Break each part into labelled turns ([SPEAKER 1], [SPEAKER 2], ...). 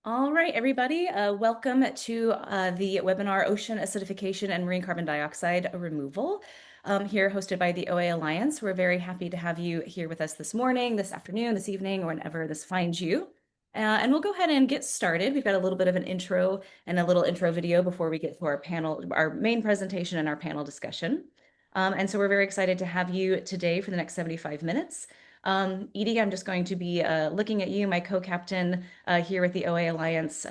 [SPEAKER 1] All right, everybody, welcome to the webinar Ocean Acidification and Marine Carbon Dioxide Removal, here hosted by the OA Alliance. We're very happy to have you here with us this morning, this afternoon, this evening, or whenever this finds you. And we'll go ahead and get started. We've got a little bit of an intro and a little intro video before we get to our panel, our main presentation and our panel discussion. And so we're very excited to have you today for the next 75 minutes. Edie, I'm just going to be looking at you, my co-captain here with the OA Alliance.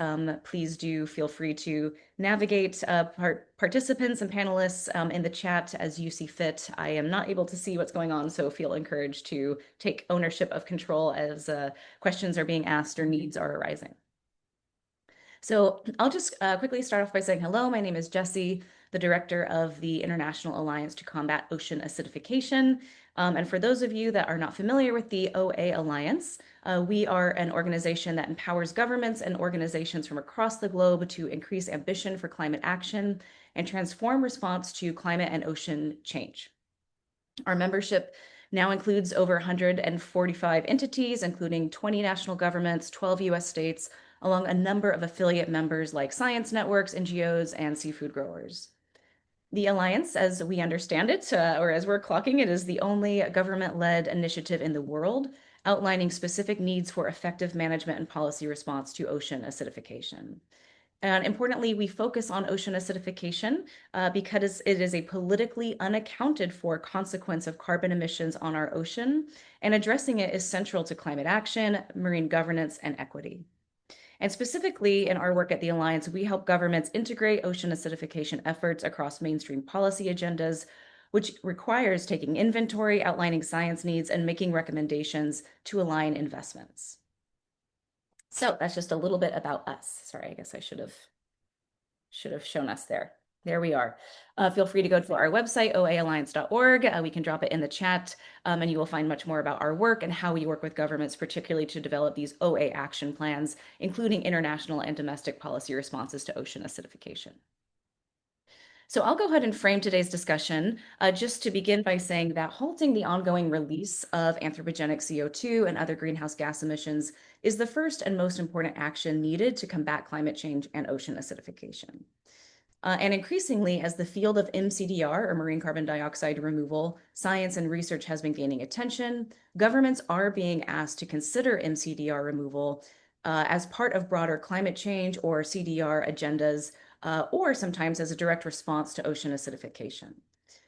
[SPEAKER 1] Please do feel free to navigate participants and panelists in the chat as you see fit. I am not able to see what's going on, so feel encouraged to take ownership of control as questions are being asked or needs are arising. So I'll just quickly start off by saying hello. My name is Jessie, the director of the International Alliance to Combat Ocean Acidification. And for those of you that are not familiar with the OA Alliance, we are an organization that empowers governments and organizations from across the globe to increase ambition for climate action and transform response to climate and ocean change. Our membership now includes over 145 entities, including 20 national governments, 12 US states, along a number of affiliate members like science networks, NGOs, and seafood growers. The Alliance, as we understand it, or as we're clocking it, is the only government-led initiative in the world outlining specific needs for effective management and policy response to ocean acidification. And importantly, we focus on ocean acidification because it is a politically unaccounted for consequence of carbon emissions on our ocean, and addressing it is central to climate action, marine governance, and equity. And specifically in our work at the Alliance, we help governments integrate ocean acidification efforts across mainstream policy agendas, which requires taking inventory, outlining science needs, and making recommendations to align investments. So that's just a little bit about us. Sorry, I guess I should have shown us there. There we are. Feel free to go to our website, oaalliance.org. We can drop it in the chat, and you will find much more about our work and how we work with governments, particularly to develop these OA action plans, including international and domestic policy responses to ocean acidification. So I'll go ahead and frame today's discussion just to begin by saying that halting the ongoing release of anthropogenic CO2 and other greenhouse gas emissions is the first and most important action needed to combat climate change and ocean acidification. And increasingly, as the field of mCDR, or marine carbon dioxide removal, science and research has been gaining attention, governments are being asked to consider mCDR removal as part of broader climate change or CDR agendas, or sometimes as a direct response to ocean acidification.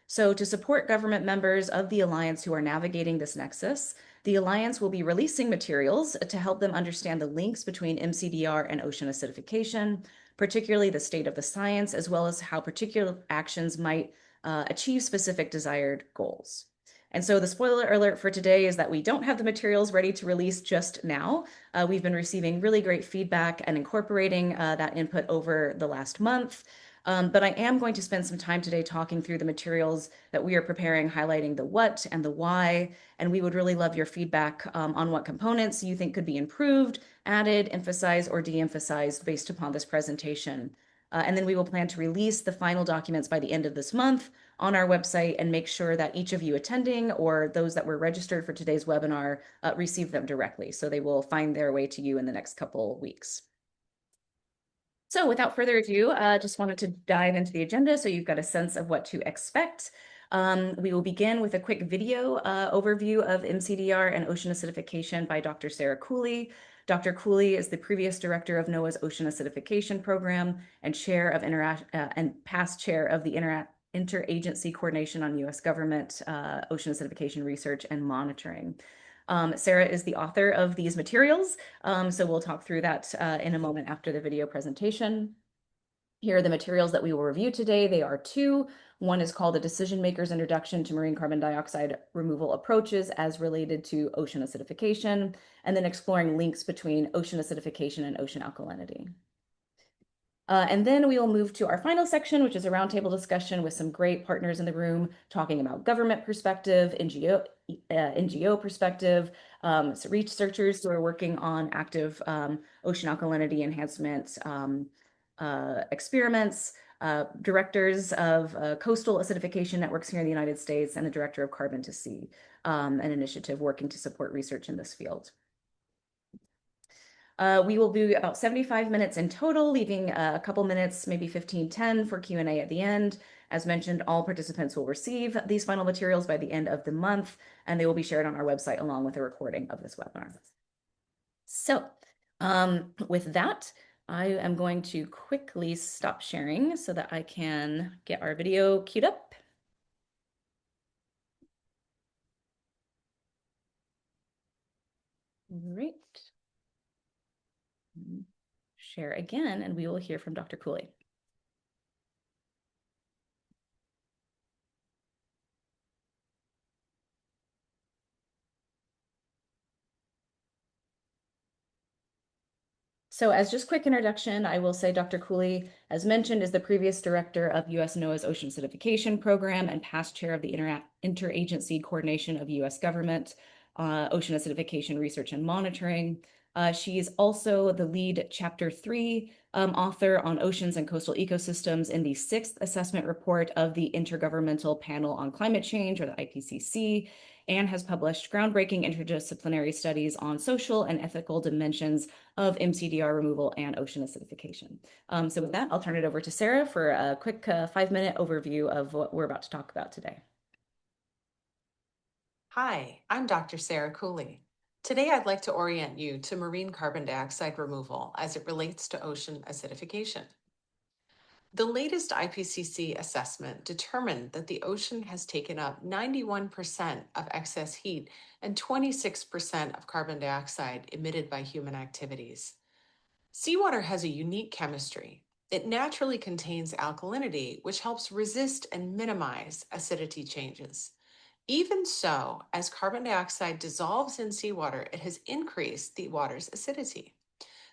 [SPEAKER 1] So to support government members of the Alliance who are navigating this nexus, the Alliance will be releasing materials to help them understand the links between mCDR and ocean acidification, particularly the state of the science, as well as how particular actions might achieve specific desired goals. And so the spoiler alert for today is that we don't have the materials ready to release just now. We've been receiving really great feedback and incorporating that input over the last month. But I am going to spend some time today talking through the materials that we are preparing, highlighting the what and the why, and we would really love your feedback on what components you think could be improved, added, emphasized, or de-emphasized based upon this presentation. And then we will plan to release the final documents by the end of this month on our website and make sure that each of you attending or those that were registered for today's webinar receive them directly. So they will find their way to you in the next couple weeks. So without further ado, just wanted to dive into the agenda so you've got a sense of what to expect. We will begin with a quick video overview of mCDR and ocean acidification by Dr. Sarah Cooley. Dr. Cooley is the previous director of NOAA's Ocean Acidification Program and past chair of the Interagency Coordination on U.S. Government Ocean Acidification Research and Monitoring. Sarah is the author of these materials, so we'll talk through that in a moment after the video presentation. Here are the materials that we will review today. They are two. One is called A Decision Maker's Introduction to Marine Carbon Dioxide Removal Approaches as Related to Ocean Acidification, and then exploring links between ocean acidification and ocean alkalinity. And then we will move to our final section, which is a roundtable discussion with some great partners in the room, talking about government perspective, NGO perspective, so researchers who are working on active ocean alkalinity enhancement experiments, directors of coastal acidification networks here in the United States, and the director of Carbon to Sea, an initiative working to support research in this field. We will be about 75 minutes in total, leaving a couple minutes, maybe 15, 10 for Q&A at the end. As mentioned, all participants will receive these final materials by the end of the month, and they will be shared on our website along with a recording of this webinar. So with that, I am going to quickly stop sharing so that I can get our video queued up. Great. Share again, and we will hear from Dr. Cooley. So as just quick introduction, I will say Dr. Cooley, as mentioned, is the previous director of US NOAA's Ocean Acidification Program and past chair of the Interagency Coordination of US Government, Ocean Acidification Research and Monitoring. She is also the lead Chapter 3 author on oceans and coastal ecosystems in the 6th assessment report of the Intergovernmental Panel on Climate Change, or the IPCC, and has published groundbreaking interdisciplinary studies on social and ethical dimensions of mCDR removal and ocean acidification. So with that, I'll turn it over to Sarah for a quick 5-minute overview of what we're about to talk about today.
[SPEAKER 2] Hi, I'm Dr. Sarah Cooley. Today, I'd like to orient you to marine carbon dioxide removal as it relates to ocean acidification. The latest IPCC assessment determined that the ocean has taken up 91% of excess heat and 26% of carbon dioxide emitted by human activities. Seawater has a unique chemistry. It naturally contains alkalinity, which helps resist and minimize acidity changes. Even so, as carbon dioxide dissolves in seawater, it has increased the water's acidity.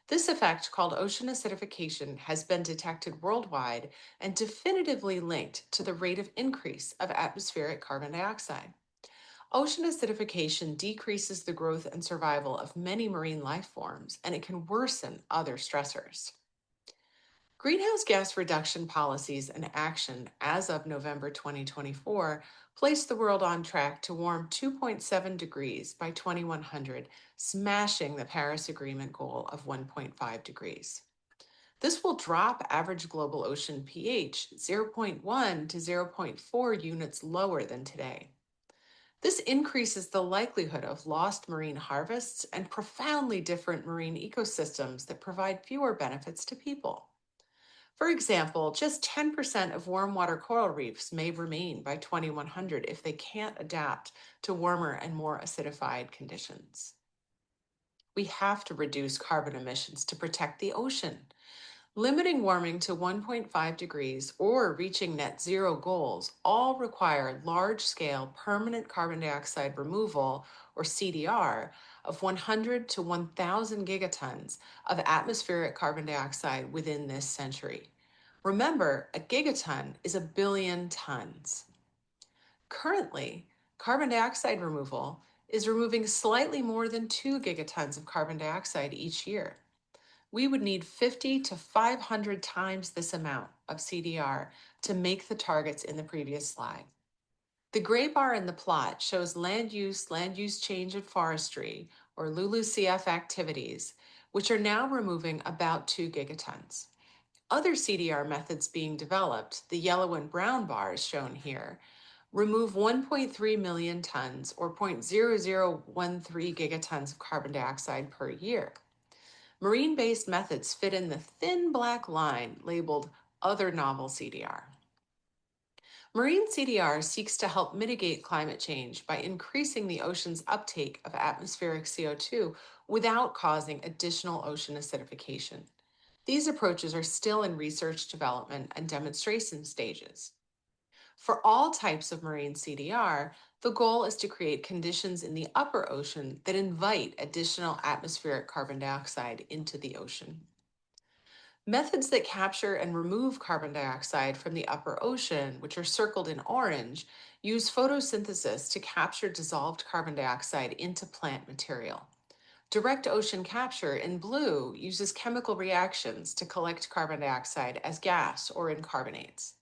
[SPEAKER 2] This effect, called ocean acidification, has been detected worldwide and definitively linked to the rate of increase of atmospheric carbon dioxide. Ocean acidification decreases the growth and survival of many marine life forms, and it can worsen other stressors. Greenhouse gas reduction policies and action as of November 2024 place the world on track to warm 2.7 degrees by 2100, smashing the Paris Agreement goal of 1.5 degrees. This will drop average global ocean pH 0.1 to 0.4 units lower than today. This increases the likelihood of lost marine harvests and profoundly different marine ecosystems that provide fewer benefits to people. For example, just 10% of warm water coral reefs may remain by 2100 if they can't adapt to warmer and more acidified conditions. We have to reduce carbon emissions to protect the ocean. Limiting warming to 1.5 degrees or reaching net zero goals all require large-scale permanent carbon dioxide removal, or CDR, of 100 to 1,000 gigatons of atmospheric carbon dioxide within this century. Remember, a gigaton is a billion tons. Currently, carbon dioxide removal is removing slightly more than 2 gigatons of carbon dioxide each year. We would need 50 to 500 times this amount of CDR to make the targets in the previous slide. The gray bar in the plot shows land use change and forestry, or LULUCF activities, which are now removing about 2 gigatons. Other CDR methods being developed, the yellow and brown bars shown here, remove 1.3 million tons, or 0.0013 gigatons of carbon dioxide per year. Marine-based methods fit in the thin black line labeled Other Novel CDR. Marine CDR seeks to help mitigate climate change by increasing the ocean's uptake of atmospheric CO2 without causing additional ocean acidification. These approaches are still in research development and demonstration stages. For all types of marine CDR, the goal is to create conditions in the upper ocean that invite additional atmospheric carbon dioxide into the ocean. Methods that capture and remove carbon dioxide from the upper ocean, which are circled in orange, use photosynthesis to capture dissolved carbon dioxide into plant material. Direct ocean capture in blue uses chemical reactions to collect carbon dioxide as gas or in carbonates.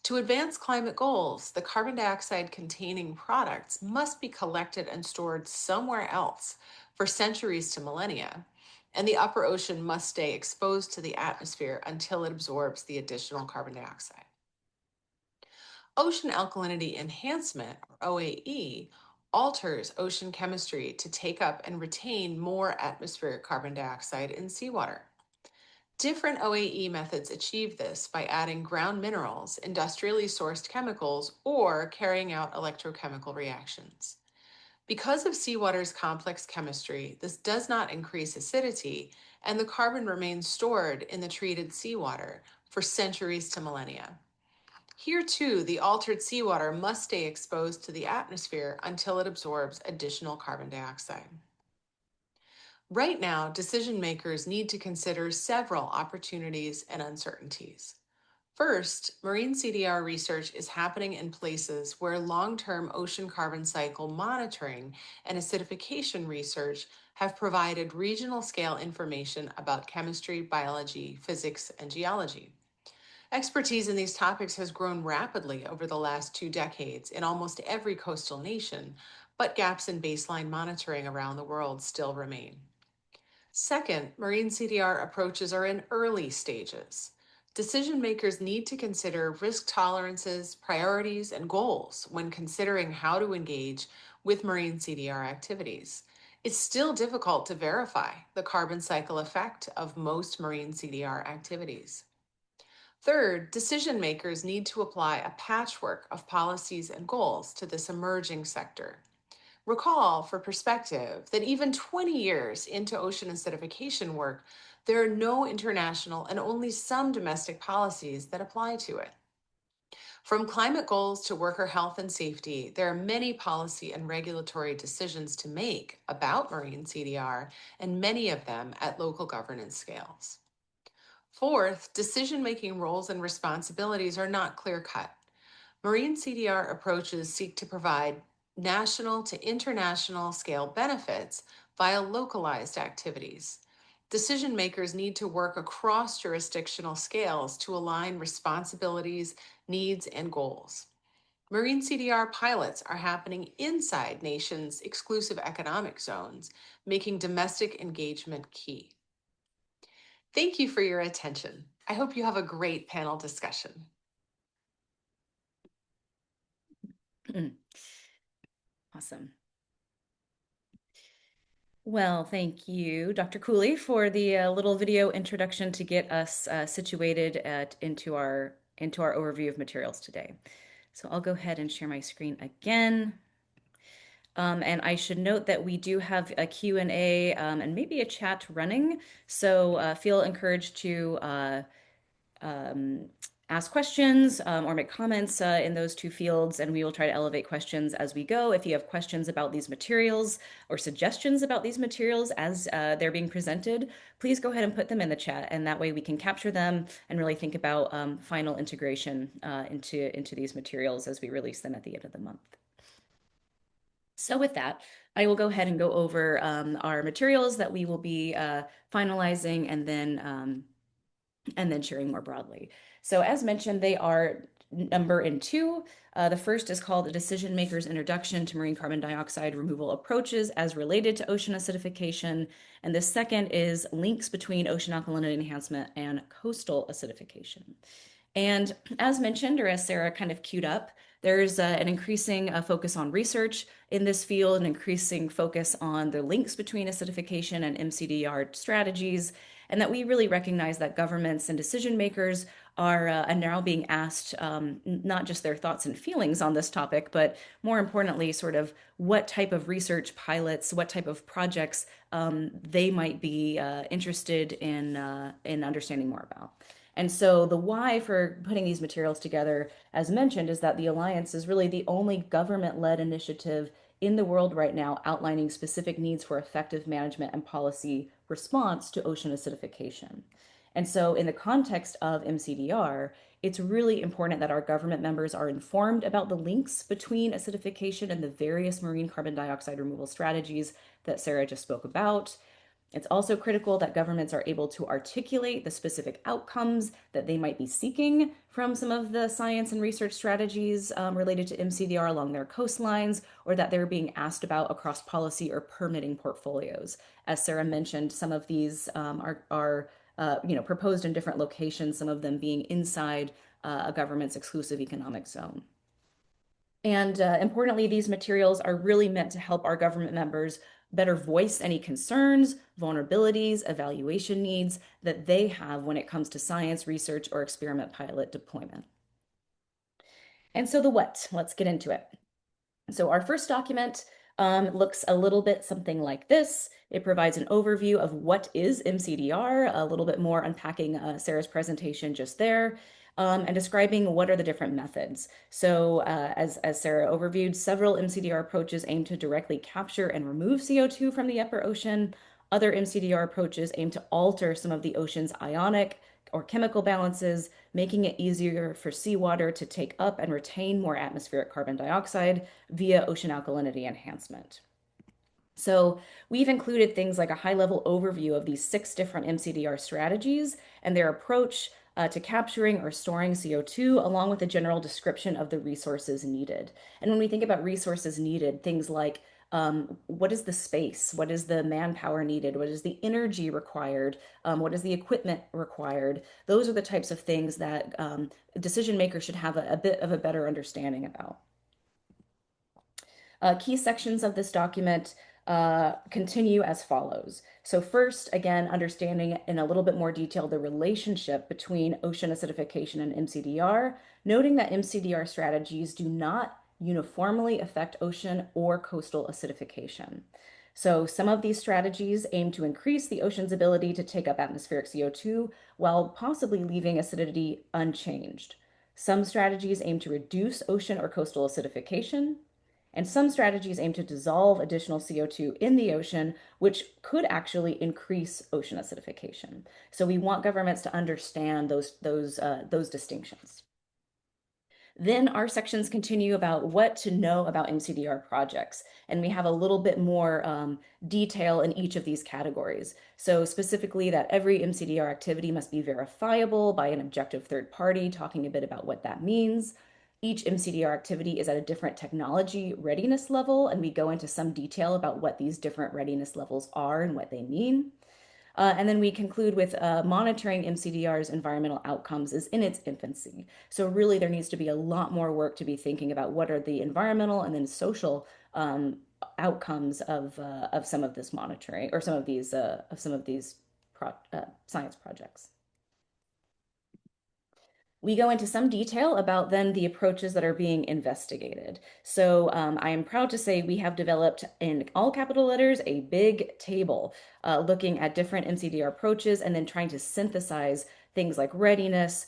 [SPEAKER 2] To advance climate goals, the carbon dioxide containing products must be collected and stored somewhere else for centuries to millennia, and the upper ocean must stay exposed to the atmosphere until it absorbs the additional carbon dioxide. Ocean alkalinity enhancement, or OAE, alters ocean chemistry to take up and retain more atmospheric carbon dioxide in seawater. Different OAE methods achieve this by adding ground minerals, industrially sourced chemicals, or carrying out electrochemical reactions. Because of seawater's complex chemistry, this does not increase acidity, and the carbon remains stored in the treated seawater for centuries to millennia. Here, too, the altered seawater must stay exposed to the atmosphere until it absorbs additional carbon dioxide. Right now, decision makers need to consider several opportunities and uncertainties. First, marine CDR research is happening in places where long term ocean carbon cycle monitoring and acidification research have provided regional scale information about chemistry, biology, physics, and geology. Expertise in these topics has grown rapidly over the last 2 decades in almost every coastal nation, but gaps in baseline monitoring around the world still remain. Second, marine CDR approaches are in early stages. Decision makers need to consider risk tolerances, priorities, and goals when considering how to engage with marine CDR activities. It's still difficult to verify the carbon cycle effect of most marine CDR activities. Third, decision makers need to apply a patchwork of policies and goals to this emerging sector. Recall, for perspective, that even 20 years into ocean acidification work, there are no international and only some domestic policies that apply to it. From climate goals to worker health and safety, there are many policy and regulatory decisions to make about marine CDR, and many of them at local governance scales. Fourth, decision-making roles and responsibilities are not clear-cut. Marine CDR approaches seek to provide national to international scale benefits via localized activities. Decision makers need to work across jurisdictional scales to align responsibilities, needs, and goals. Marine CDR pilots are happening inside nations' exclusive economic zones, making domestic engagement key. Thank you for your attention. I hope you have a great panel discussion.
[SPEAKER 1] Awesome. Well, thank you, Dr. Cooley, for the little video introduction to get us situated into our overview of materials today. So I'll go ahead and share my screen again. And I should note that we do have a Q&A and maybe a chat running. So feel encouraged to um, ask questions or make comments in those two fields, and we will try to elevate questions as we go. If you have questions about these materials or suggestions about these materials as they're being presented, please go ahead and put them in the chat, and that way we can capture them and really think about final integration into these materials as we release them at the end of the month. So with that, I will go ahead and go over our materials that we will be finalizing and then sharing more broadly. So as mentioned, they are number in two. The first is called A Decision Maker's Introduction to Marine Carbon Dioxide Removal Approaches as Related to Ocean Acidification. And the second is Links Between Ocean Alkalinity Enhancement and Coastal Acidification. And as mentioned, or as Sarah kind of queued up, there's an increasing focus on research in this field, an increasing focus on the links between acidification and mCDR strategies, and that we really recognize that governments and decision makers are now being asked not just their thoughts and feelings on this topic, but more importantly, sort of what type of research pilots, what type of projects they might be interested in understanding more about. And so the why for putting these materials together, as mentioned, is that the Alliance is really the only government-led initiative in the world right now outlining specific needs for effective management and policy response to ocean acidification. And so in the context of mCDR, it's really important that our government members are informed about the links between acidification and the various marine carbon dioxide removal strategies that Sarah just spoke about. It's also critical that governments are able to articulate the specific outcomes that they might be seeking from some of the science and research strategies related to mCDR along their coastlines, or that they're being asked about across policy or permitting portfolios. As Sarah mentioned, some of these are proposed in different locations, some of them being inside a government's exclusive economic zone. And importantly, these materials are really meant to help our government members better voice any concerns, vulnerabilities, evaluation needs that they have when it comes to science, research, or experiment pilot deployment. And so the what, let's get into it. So our first document looks a little bit something like this. It provides an overview of what is mCDR, a little bit more unpacking Sarah's presentation just there, and describing what are the different methods. So as Sarah overviewed, several mCDR approaches aim to directly capture and remove CO2 from the upper ocean. Other mCDR approaches aim to alter some of the ocean's ionic or chemical balances, making it easier for seawater to take up and retain more atmospheric carbon dioxide via ocean alkalinity enhancement. So we've included things like a high-level overview of these 6 different mCDR strategies and their approach to capturing or storing CO2, along with a general description of the resources needed. And when we think about resources needed, things like what is the space? What is the manpower needed? What is the energy required? What is the equipment required? Those are the types of things that decision makers should have a bit of a better understanding about. Key sections of this document continue as follows. So first, again, understanding in a little bit more detail the relationship between ocean acidification and mCDR, noting that mCDR strategies do not uniformly affect ocean or coastal acidification. So some of these strategies aim to increase the ocean's ability to take up atmospheric CO2 while possibly leaving acidity unchanged. Some strategies aim to reduce ocean or coastal acidification, and some strategies aim to dissolve additional CO2 in the ocean, which could actually increase ocean acidification. So we want governments to understand those distinctions. Then our sections continue about what to know about mCDR projects, and we have a little bit more detail in each of these categories. So specifically that every mCDR activity must be verifiable by an objective third party, talking a bit about what that means. Each mCDR activity is at a different technology readiness level, and we go into some detail about what these different readiness levels are and what they mean. And then we conclude with monitoring mCDR's environmental outcomes is in its infancy. So really there needs to be a lot more work to be thinking about what are the environmental and then social outcomes of some of this monitoring or some of these science projects. We go into some detail about then the approaches that are being investigated. So I am proud to say we have developed in all capital letters a big table looking at different mCDR approaches and then trying to synthesize things like readiness,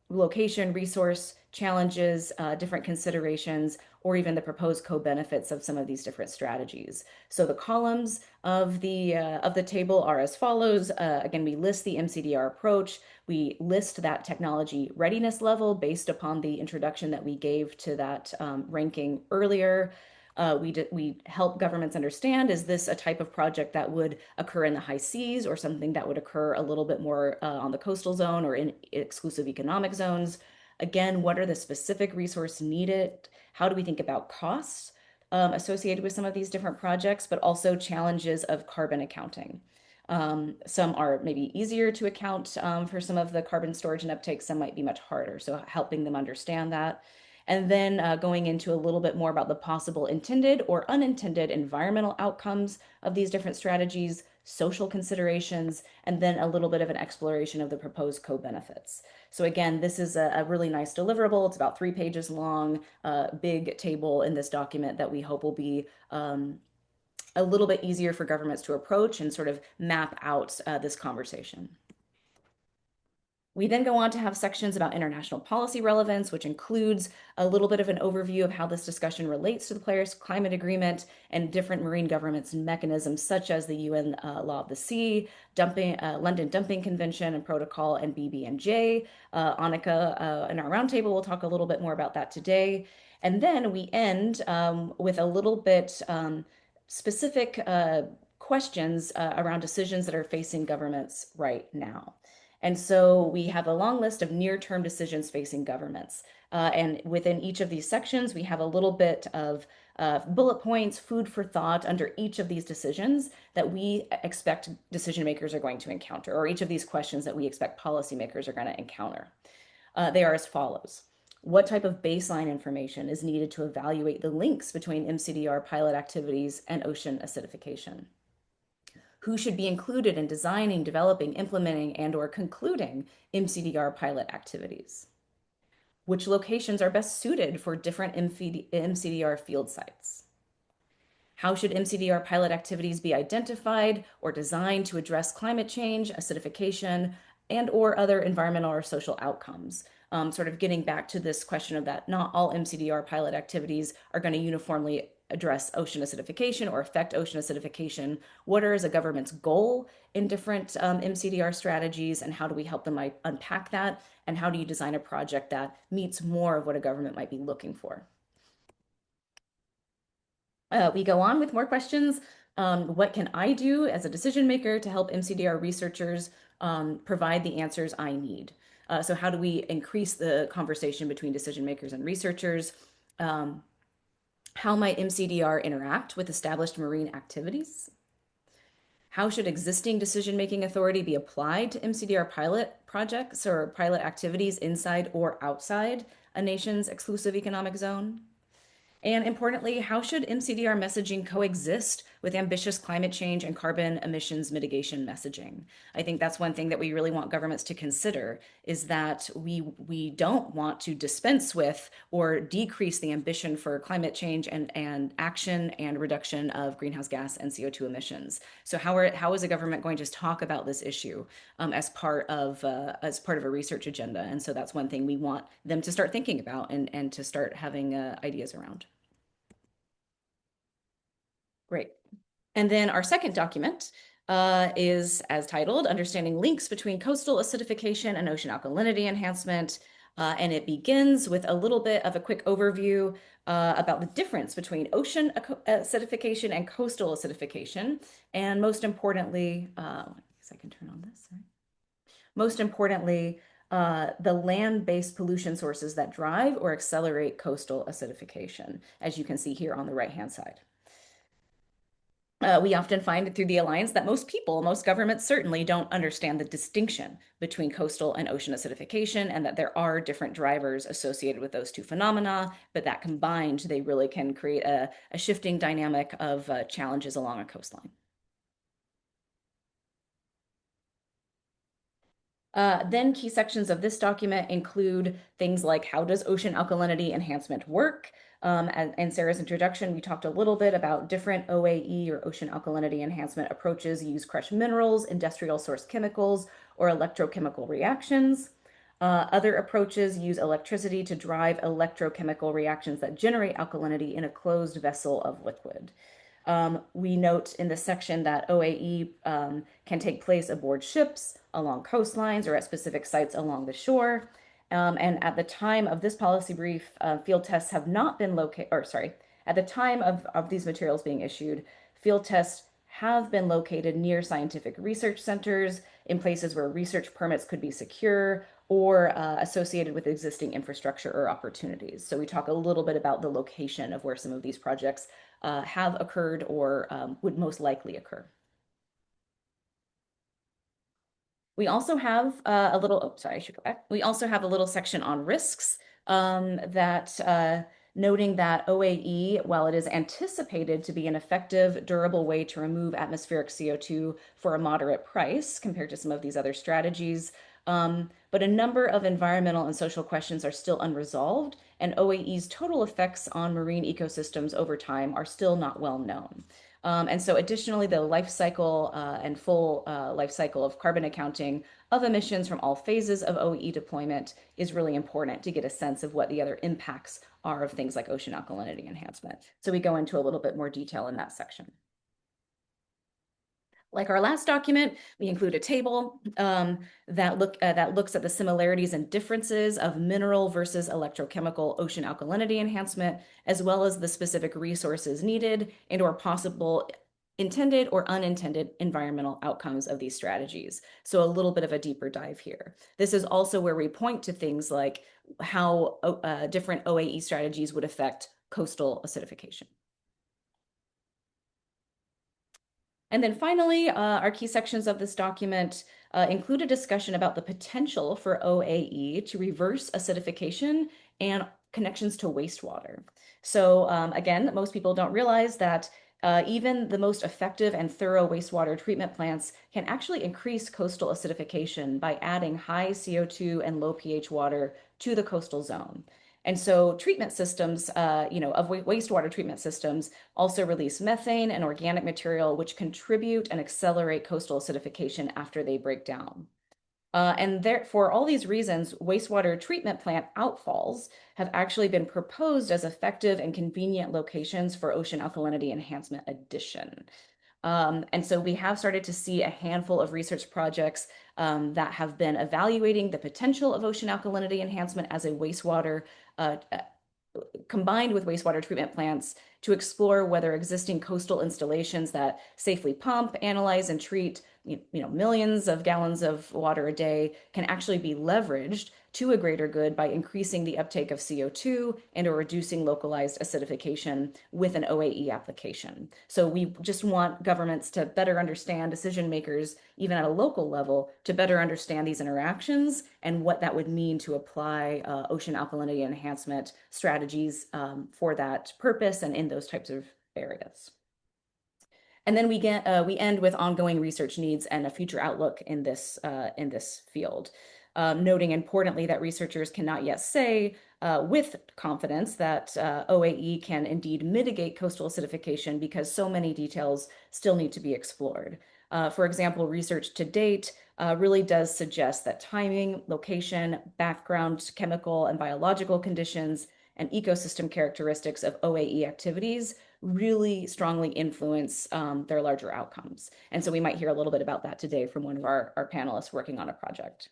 [SPEAKER 1] location, resource challenges, different considerations, or even the proposed co-benefits of some of these different strategies. So the columns of the table are as follows. Again, we list the mCDR approach. We list that technology readiness level based upon the introduction that we gave to that ranking earlier. We help governments understand, is this a type of project that would occur in the high seas or something that would occur a little bit more on the coastal zone or in exclusive economic zones? Again, what are the specific resources needed? How do we think about costs associated with some of these different projects, but also challenges of carbon accounting? Some are maybe easier to account for some of the carbon storage and uptake, some might be much harder. So helping them understand that. And then going into a little bit more about the possible intended or unintended environmental outcomes of these different strategies, social considerations, and then a little bit of an exploration of the proposed co-benefits. So again, this is a really nice deliverable. It's about 3 pages long, big table in this document that we hope will be a little bit easier for governments to approach and sort of map out this conversation. We then go on to have sections about international policy relevance, which includes a little bit of an overview of how this discussion relates to the Paris Climate Agreement and different marine governance mechanisms, such as the UN Law of the Sea, London Dumping Convention and Protocol, and BBNJ. Annika in our roundtable will talk a little bit more about that today. And then we end with a little bit specific questions around decisions that are facing governments right now. And so we have a long list of near-term decisions facing governments. And within each of these sections, we have a little bit of bullet points, food for thought under each of these decisions that we expect decision makers are going to encounter, or each of these questions that we expect policymakers are going to encounter. They are as follows. What type of baseline information is needed to evaluate the links between mCDR pilot activities and ocean acidification? Who should be included in designing, developing, implementing, and/or concluding mCDR pilot activities? Which locations are best suited for different mCDR field sites? How should mCDR pilot activities be identified or designed to address climate change, acidification, and/or other environmental or social outcomes? Sort of getting back to this question of that not all mCDR pilot activities are going to uniformly address ocean acidification or affect ocean acidification. What is a government's goal in different mCDR strategies, and how do we help them unpack that? And how do you design a project that meets more of what a government might be looking for? We go on with more questions. What can I do as a decision maker to help mCDR researchers provide the answers I need? So how do we increase the conversation between decision makers and researchers? How might mCDR interact with established marine activities? How should existing decision-making authority be applied to mCDR pilot projects or pilot activities inside or outside a nation's exclusive economic zone? And importantly, how should mCDR messaging coexist with ambitious climate change and carbon emissions mitigation messaging? I think that's one thing that we really want governments to consider, is that we don't want to dispense with or decrease the ambition for climate change and action and reduction of greenhouse gas and CO2 emissions. So how is a government going to talk about this issue as part of a research agenda? And so that's one thing we want them to start thinking about and to start having ideas around. Great. And then our second document is as titled, Understanding Links Between Coastal Acidification and Ocean Alkalinity Enhancement. And it begins with a little bit of a quick overview about the difference between ocean acidification and coastal acidification. And most importantly, I guess I can turn on this, right? Most importantly, the land-based pollution sources that drive or accelerate coastal acidification, as you can see here on the right-hand side. We often find through the Alliance that most people, most governments certainly don't understand the distinction between coastal and ocean acidification, and that there are different drivers associated with those two phenomena, but that combined, they really can create a shifting dynamic of challenges along a coastline. Then key sections of this document include things like, how does ocean alkalinity enhancement work? And Sarah's introduction, we talked a little bit about different OAE or ocean alkalinity enhancement approaches use crushed minerals, industrial source chemicals, or electrochemical reactions. Other approaches use electricity to drive electrochemical reactions that generate alkalinity in a closed vessel of liquid. We note in this section that OAE can take place aboard ships, along coastlines, or at specific sites along the shore. And at the time of this policy brief, field tests have not been located, or sorry, at the time of these materials being issued, field tests have been located near scientific research centers, in places where research permits could be secure, or associated with existing infrastructure or opportunities. So we talk a little bit about the location of where some of these projects have occurred or would most likely occur. We also have a little, oh, sorry, I should go back. We also have a little section on risks that noting that OAE, while it is anticipated to be an effective, durable way to remove atmospheric CO2 for a moderate price compared to some of these other strategies, but a number of environmental and social questions are still unresolved, and OAE's total effects on marine ecosystems over time are still not well known. And so additionally, the life cycle and full life cycle of carbon accounting of emissions from all phases of OEE deployment is really important to get a sense of what the other impacts are of things like ocean alkalinity enhancement. So we go into a little bit more detail in that section. Like our last document, we include a table that looks at the similarities and differences of mineral versus electrochemical ocean alkalinity enhancement, as well as the specific resources needed and or possible intended or unintended environmental outcomes of these strategies. So a little bit of a deeper dive here. This is also where we point to things like how different OAE strategies would affect coastal acidification. And then finally, our key sections of this document include a discussion about the potential for OAE to reverse acidification and connections to wastewater. So again, most people don't realize that even the most effective and thorough wastewater treatment plants can actually increase coastal acidification by adding high CO2 and low pH water to the coastal zone. And so treatment systems, of wastewater treatment systems also release methane and organic material, which contribute and accelerate coastal acidification after they break down. And for all these reasons, wastewater treatment plant outfalls have actually been proposed as effective and convenient locations for ocean alkalinity enhancement addition. And so we have started to see a handful of research projects that have been evaluating the potential of ocean alkalinity enhancement as a wastewater combined with wastewater treatment plants to explore whether existing coastal installations that safely pump, analyze, and treat millions of gallons of water a day can actually be leveraged to a greater good by increasing the uptake of CO2 and or reducing localized acidification with an OAE application. So we just want governments to better understand, decision makers, even at a local level, to better understand these interactions and what that would mean to apply ocean alkalinity enhancement strategies for that purpose and in those types of areas. And then we end with ongoing research needs and a future outlook in this field, noting importantly that researchers cannot yet say with confidence that OAE can indeed mitigate coastal acidification because so many details still need to be explored. For example, research to date really does suggest that timing, location, background, chemical and biological conditions, and ecosystem characteristics of OAE activities really strongly influence their larger outcomes. And so we might hear a little bit about that today from one of our panelists working on a project.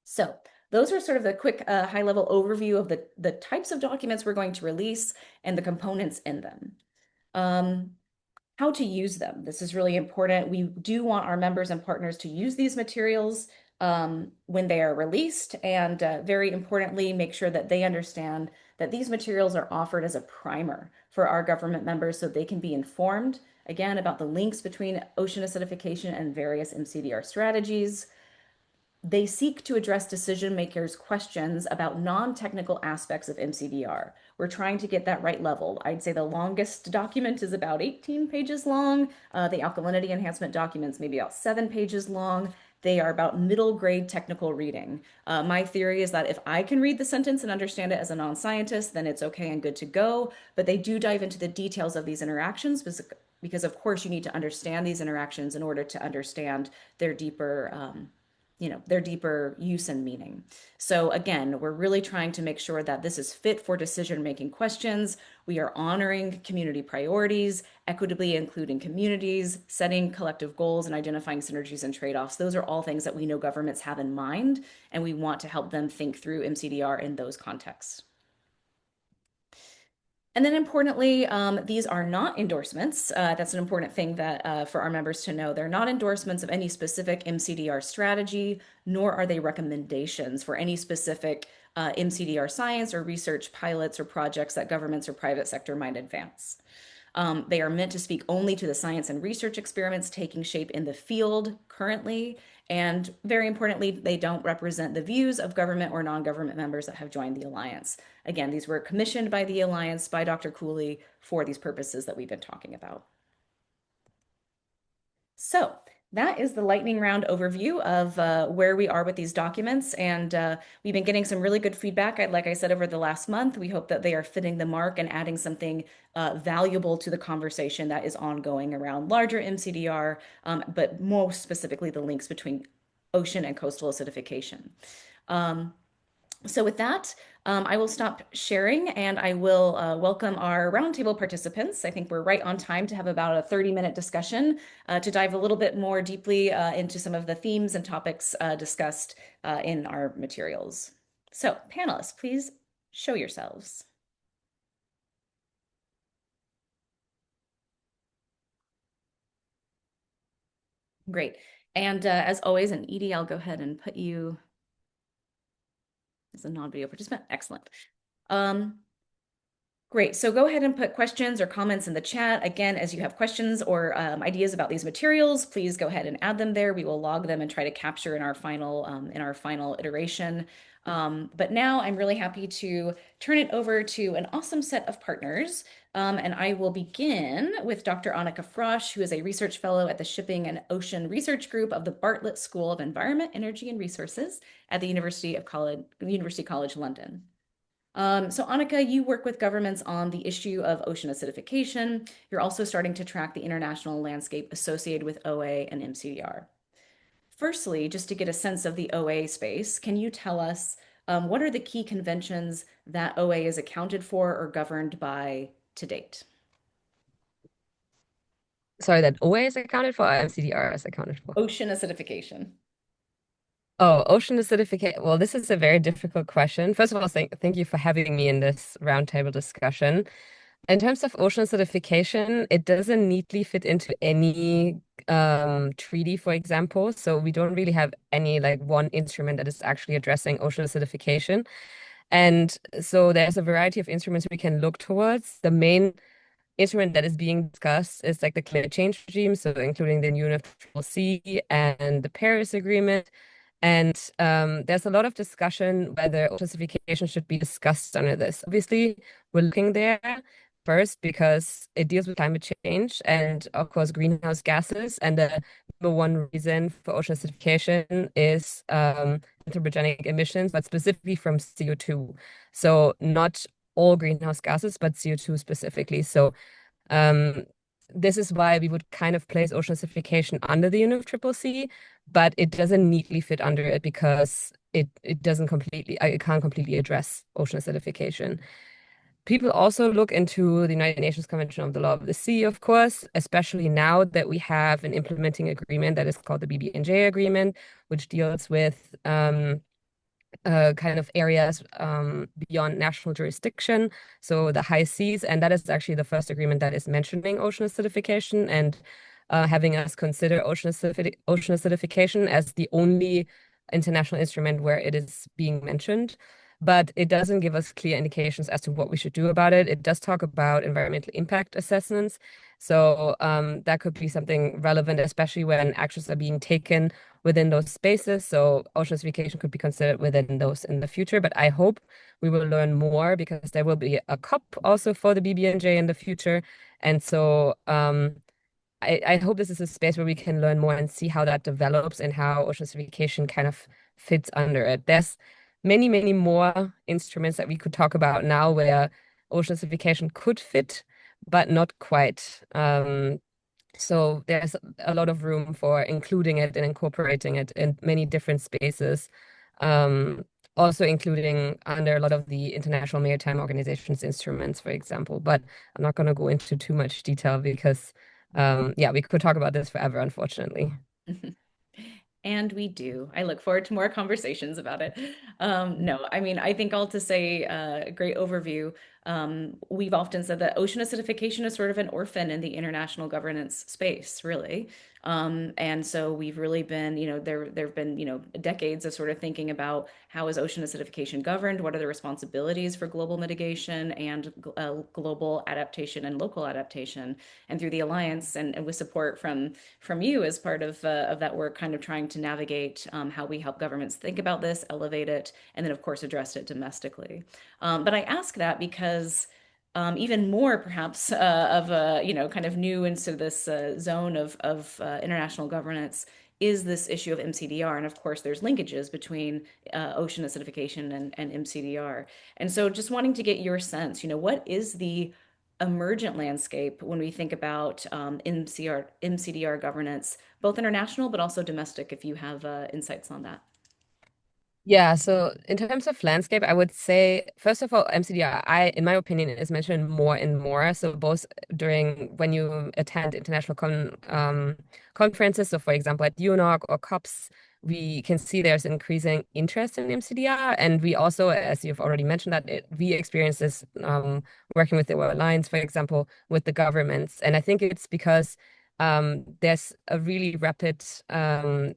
[SPEAKER 1] So those are sort of the quick high-level overview of the types of documents we're going to release and the components in them. How to use them. This is really important. We do want our members and partners to use these materials when they are released, and very importantly, make sure that they understand that these materials are offered as a primer for our government members so they can be informed, again, about the links between ocean acidification and various mCDR strategies. They seek to address decision makers' questions about non-technical aspects of mCDR. We're trying to get that right level. I'd say the longest document is about 18 pages long. The alkalinity enhancement documents maybe about 7 pages long. They are about middle grade technical reading. My theory is that if I can read the sentence and understand it as a non-scientist, then it's okay and good to go. But they do dive into the details of these interactions because of course, you need to understand these interactions in order to understand their deeper their deeper use and meaning. So again, we're really trying to make sure that this is fit for decision-making questions. We are honoring community priorities, equitably including communities, setting collective goals, and identifying synergies and trade-offs. Those are all things that we know governments have in mind, and we want to help them think through mCDR in those contexts. And then importantly, these are not endorsements. That's an important thing that for our members to know. They're not endorsements of any specific mCDR strategy, nor are they recommendations for any specific mCDR science or research pilots or projects that governments or private sector might advance. They are meant to speak only to the science and research experiments taking shape in the field currently. And very importantly, they don't represent the views of government or non-government members that have joined the Alliance. Again, these were commissioned by the Alliance, by Dr. Cooley, for these purposes that we've been talking about. So that is the lightning round overview of where we are with these documents. And we've been getting some really good feedback, like I said, over the last month. We hope that they are fitting the mark and adding something valuable to the conversation that is ongoing around larger mCDR, but most specifically the links between ocean and coastal acidification. So with that, I will stop sharing and I will welcome our roundtable participants. I think we're right on time to have about a 30-minute discussion to dive a little bit more deeply into some of the themes and topics discussed in our materials. So panelists, please show yourselves. Great. And as always, and Edie, I'll go ahead and put you as a non-video participant. Excellent. Um, Great. So go ahead and put questions or comments in the chat. Again, as you have questions or ideas about these materials, please go ahead and add them there. We will log them and try to capture in our final iteration. But now I'm really happy to turn it over to an awesome set of partners. And I will begin with Dr. Annika Frosch, who is a research fellow at the Shipping and Ocean Research Group of the Bartlett School of Environment, Energy, and Resources at the University College London. So Annika, you work with governments on the issue of ocean acidification. You're also starting to track the international landscape associated with OA and mCDR. Firstly, just to get a sense of the OA space, can you tell us what are the key conventions that OA is accounted for or governed by to date?
[SPEAKER 3] Sorry, that OA is accounted for or mCDR is accounted for?
[SPEAKER 1] Ocean acidification.
[SPEAKER 3] Oh, ocean acidification. Well, this is a very difficult question. First of all, thank you for having me in this roundtable discussion. In terms of ocean acidification, it doesn't neatly fit into any treaty, for example. So we don't really have any like one instrument that is actually addressing ocean acidification. And so there's a variety of instruments we can look towards. The main instrument that is being discussed is like the climate change regime, so including the UNFCCC and the Paris Agreement. And there's a lot of discussion whether classification should be discussed under this. Obviously, we're looking there first because it deals with climate change and, of course, greenhouse gases. And the number one reason for ocean acidification is anthropogenic emissions, but specifically from CO2. So not all greenhouse gases, but CO2 specifically. So um, this is why we would kind of place ocean acidification under the UNFCCC, but it doesn't neatly fit under it because it doesn't completely, it can't completely address ocean acidification. People also look into the United Nations Convention of the Law of the Sea, of course, especially now that we have an implementing agreement that is called the BBNJ agreement, which deals with kind of areas beyond national jurisdiction, so the high seas, and that is actually the first agreement that is mentioning ocean acidification and having us consider ocean acidification as the only international instrument where it is being mentioned. But it doesn't give us clear indications as to what we should do about it. It does talk about environmental impact assessments. So that could be something relevant, especially when actions are being taken within those spaces. So ocean acidification could be considered within those in the future. But I hope we will learn more because there will be a COP also for the BBNJ in the future. And so I hope this is a space where we can learn more and see how that develops and how ocean acidification kind of fits under it. There's many, many more instruments that we could talk about now where ocean acidification could fit, but not quite. So there's a lot of room for including it and incorporating it in many different spaces, also including under a lot of the International Maritime Organization's instruments, for example. But I'm not going to go into too much detail because, yeah, we could talk about this forever, unfortunately.
[SPEAKER 1] And we do. I look forward to more conversations about it. No, I mean, I think all to say, a great overview. We've often said that ocean acidification is sort of an orphan in the international governance space, really. And so we've really been, there've been, decades of sort of thinking about how is ocean acidification governed? What are the responsibilities for global mitigation and global adaptation and local adaptation? And through the Alliance and with support from you as part of that work, kind of trying to navigate how we help governments think about this, elevate it, and then of course address it domestically. But I ask that because even more perhaps of a kind of new into this zone of international governance is this issue of mCDR. And of course, there's linkages between ocean acidification and mCDR. And so just wanting to get your sense, what is the emergent landscape when we think about mCDR governance, both international but also domestic, if you have insights on that.
[SPEAKER 3] Yeah, so in terms of landscape, I would say, first of all, mCDR, in my opinion, is mentioned more and more. So both during when you attend international conferences, so for example at UNOC or COPs, we can see there's increasing interest in mCDR. And we also, as you've already mentioned, that we experience this working with the World Alliance, for example, with the governments. And I think it's because there's a really rapid and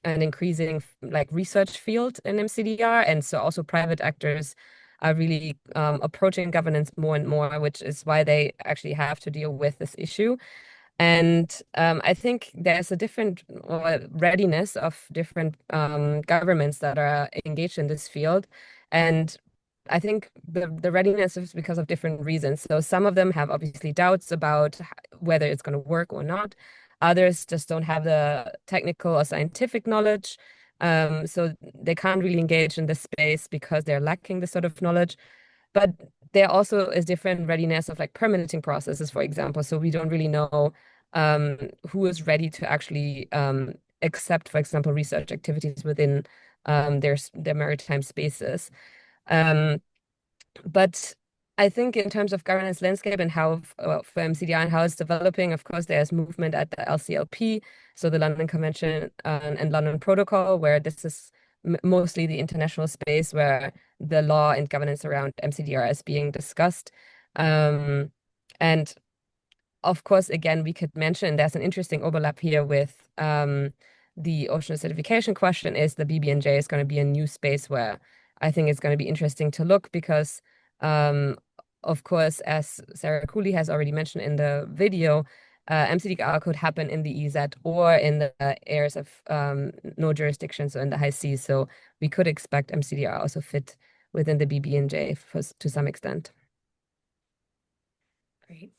[SPEAKER 3] increasing like research field in mCDR, and so also private actors are really approaching governance more and more, which is why they actually have to deal with this issue. And I think there's a different readiness of different governments that are engaged in this field. And I think the readiness is because of different reasons. So some of them have obviously doubts about whether it's going to work or not. Others just don't have the technical or scientific knowledge. So they can't really engage in this space because they're lacking this sort of knowledge. But there also is different readiness of like permitting processes, for example. So we don't really know who is ready to actually accept, for example, research activities within their maritime spaces. Um, but I think in terms of governance landscape and how for mCDR and how it's developing, of course, there's movement at the LCLP, so the London Convention and London Protocol, where this is mostly the international space where the law and governance around mCDR is being discussed. And of course, again, we could mention there's an interesting overlap here with the ocean acidification question is the BBNJ is going to be a new space where I think it's going to be interesting to look because, of course, as Sarah Cooley has already mentioned in the video, mCDR could happen in the EZ or in the areas of no jurisdiction, so in the high seas. So we could expect mCDR also fit within the BBNJ to some extent.
[SPEAKER 1] Great.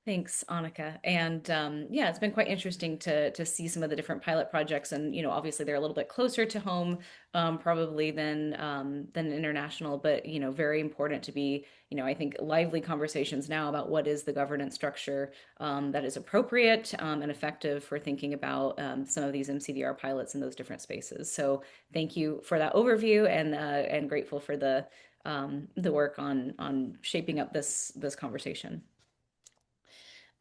[SPEAKER 1] Thanks, Annika. And yeah, it's been quite interesting to see some of the different pilot projects, and obviously they're a little bit closer to home, probably than international, but very important to be, I think lively conversations now about what is the governance structure that is appropriate and effective for thinking about some of these mCDR pilots in those different spaces. So thank you for that overview, and grateful for the work on shaping up this conversation.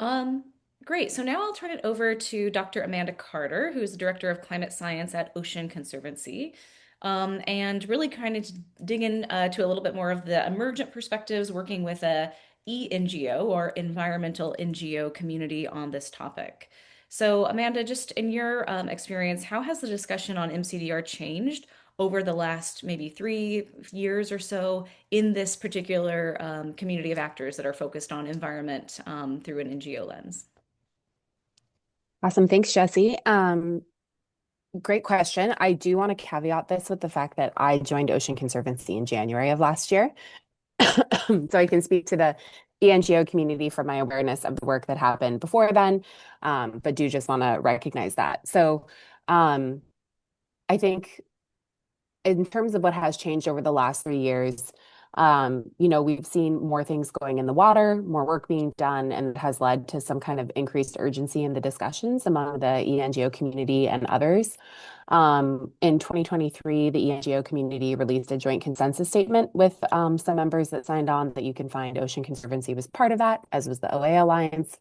[SPEAKER 1] Um, Great. So now I'll turn it over to Dr. Amanda Carter, who's the Director of Climate Science at Ocean Conservancy, and really kind of dig in to a little bit more of the emergent perspectives working with a ENGO or environmental NGO community on this topic. So, Amanda, just in your experience, how has the discussion on mCDR changed over the last maybe 3 years or so in this particular community of actors that are focused on environment through an NGO lens?
[SPEAKER 4] Awesome. Thanks, Jesse. Great question. I do want to caveat this with the fact that I joined Ocean Conservancy in January of last year. So I can speak to the ENGO community from my awareness of the work that happened before then, but do just want to recognize that. So I think in terms of what has changed over the last 3 years, we've seen more things going in the water, more work being done, and it has led to some kind of increased urgency in the discussions among the ENGO community and others. In 2023, the ENGO community released a joint consensus statement with some members that signed on that you can find. Ocean Conservancy was part of that, as was the OA Alliance.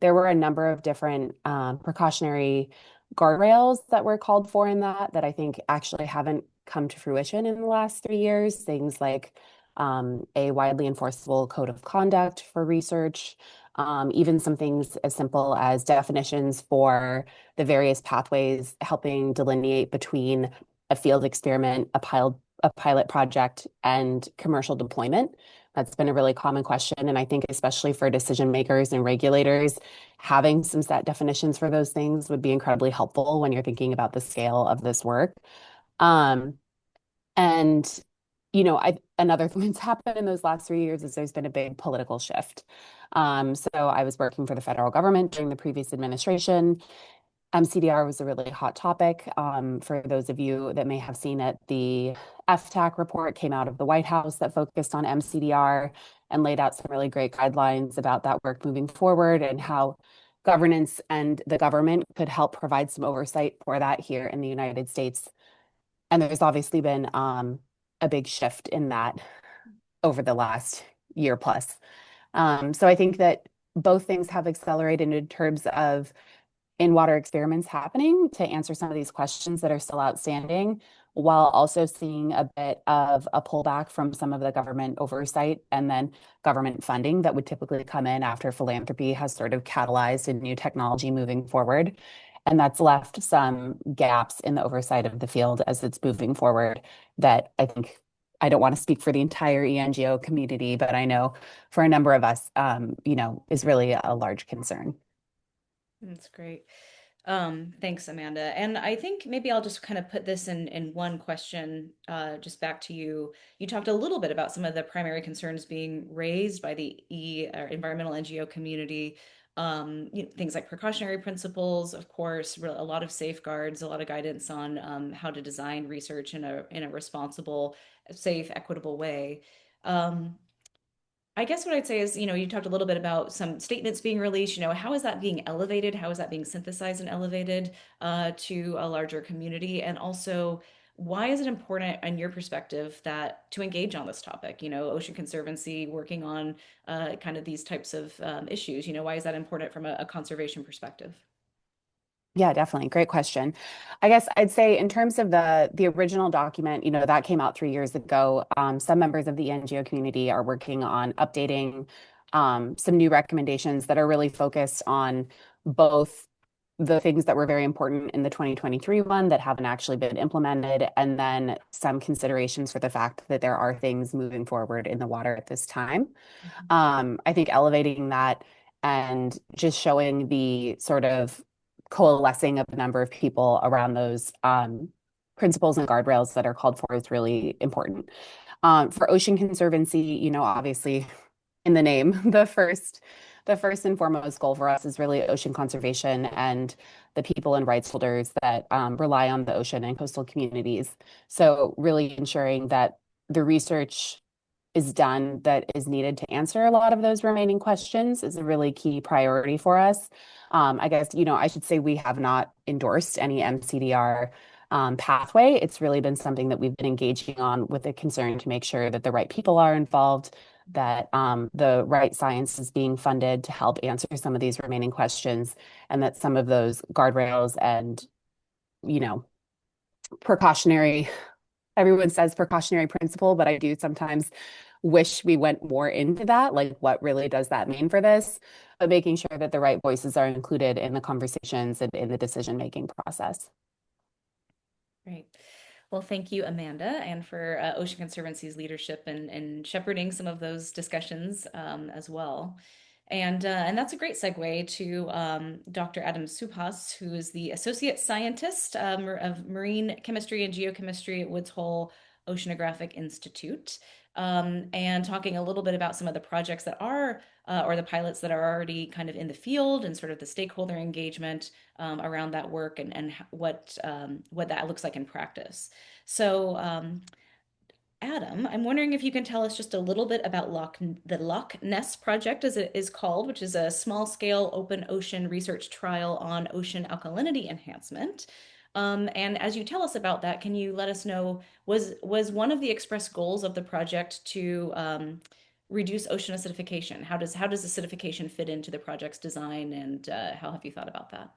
[SPEAKER 4] There were a number of different precautionary guardrails that were called for in that I think actually haven't come to fruition in the last 3 years. Things like a widely enforceable code of conduct for research, even some things as simple as definitions for the various pathways, helping delineate between a field experiment, a pilot project, and commercial deployment. That's been a really common question. And I think especially for decision makers and regulators, having some set definitions for those things would be incredibly helpful when you're thinking about the scale of this work. And another thing that's happened in those last 3 years is there's been a big political shift. So I was working for the federal government during the previous administration. mCDR was a really hot topic. For those of you that may have seen it, the FTAC report came out of the White House that focused on mCDR and laid out some really great guidelines about that work moving forward and how governance and the government could help provide some oversight for that here in the United States. And there's obviously been a big shift in that over the last year plus. So I think that both things have accelerated in terms of in-water experiments happening to answer some of these questions that are still outstanding, while also seeing a bit of a pullback from some of the government oversight and then government funding that would typically come in after philanthropy has sort of catalyzed a new technology moving forward. And that's left some gaps in the oversight of the field as it's moving forward that I think I don't want to speak for the entire ENGO community, but I know for a number of us, is really a large concern.
[SPEAKER 1] That's great. Thanks, Amanda. And I think maybe I'll just kind of put this in one question, just back to you. You talked a little bit about some of the primary concerns being raised by the or environmental NGO community. Things like precautionary principles, of course, a lot of safeguards, a lot of guidance on how to design research in a responsible, safe, equitable way. Um, I guess what I'd say is, you talked a little bit about some statements being released. How is that being elevated? How is that being synthesized and elevated to a larger community? And also, why is it important, in your perspective, that to engage on this topic? Ocean Conservancy working on kind of these types of issues. Why is that important from a conservation perspective?
[SPEAKER 4] Yeah, definitely. Great question. I guess I'd say in terms of the original document, that came out 3 years ago. Some members of the NGO community are working on updating some new recommendations that are really focused on both the things that were very important in the 2023 one that haven't actually been implemented, and then some considerations for the fact that there are things moving forward in the water at this time. I think elevating that and just showing the sort of coalescing of a number of people around those principles and guardrails that are called for is really important. For Ocean Conservancy, obviously in the name, the first and foremost goal for us is really ocean conservation and the people and rights holders that rely on the ocean and coastal communities. So really ensuring that the research is done that is needed to answer a lot of those remaining questions is a really key priority for us. I guess, I should say we have not endorsed any mCDR pathway. It's really been something that we've been engaging on with a concern to make sure that the right people are involved, that the right science is being funded to help answer some of these remaining questions, and that some of those guardrails and, you know, precautionary everyone says precautionary principle, but I do sometimes wish we went more into that. Like, what really does that mean for this? But making sure that the right voices are included in the conversations and in the decision-making process.
[SPEAKER 1] Great. Well, thank you, Amanda, and for Ocean Conservancy's leadership and shepherding some of those discussions as well. And that's a great segue to Dr. Adam Supas, who is the Associate Scientist of Marine Chemistry and Geochemistry at Woods Hole Oceanographic Institute, and talking a little bit about some of the projects that are, or the pilots that are already kind of in the field and sort of the stakeholder engagement around that work and what that looks like in practice. So, Adam, I'm wondering if you can tell us just a little bit about the Loch Ness project, as it is called, which is a small-scale open ocean research trial on ocean alkalinity enhancement. And as you tell us about that, can you let us know, was one of the express goals of the project to reduce ocean acidification? How does acidification fit into the project's design, and how have you thought about that?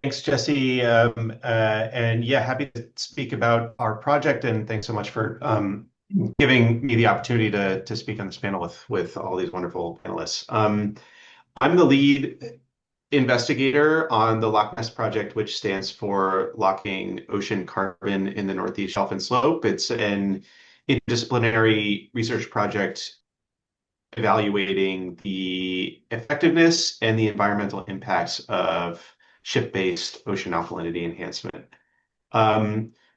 [SPEAKER 5] Thanks, Jesse. And yeah, happy to speak about our project, and thanks so much for giving me the opportunity to speak on this panel with all these wonderful panelists. I'm the lead investigator on the Loch Ness project, which stands for Locking Ocean Carbon in the Northeast Shelf and Slope. It's an interdisciplinary research project evaluating the effectiveness and the environmental impacts of ship-based ocean alkalinity enhancement.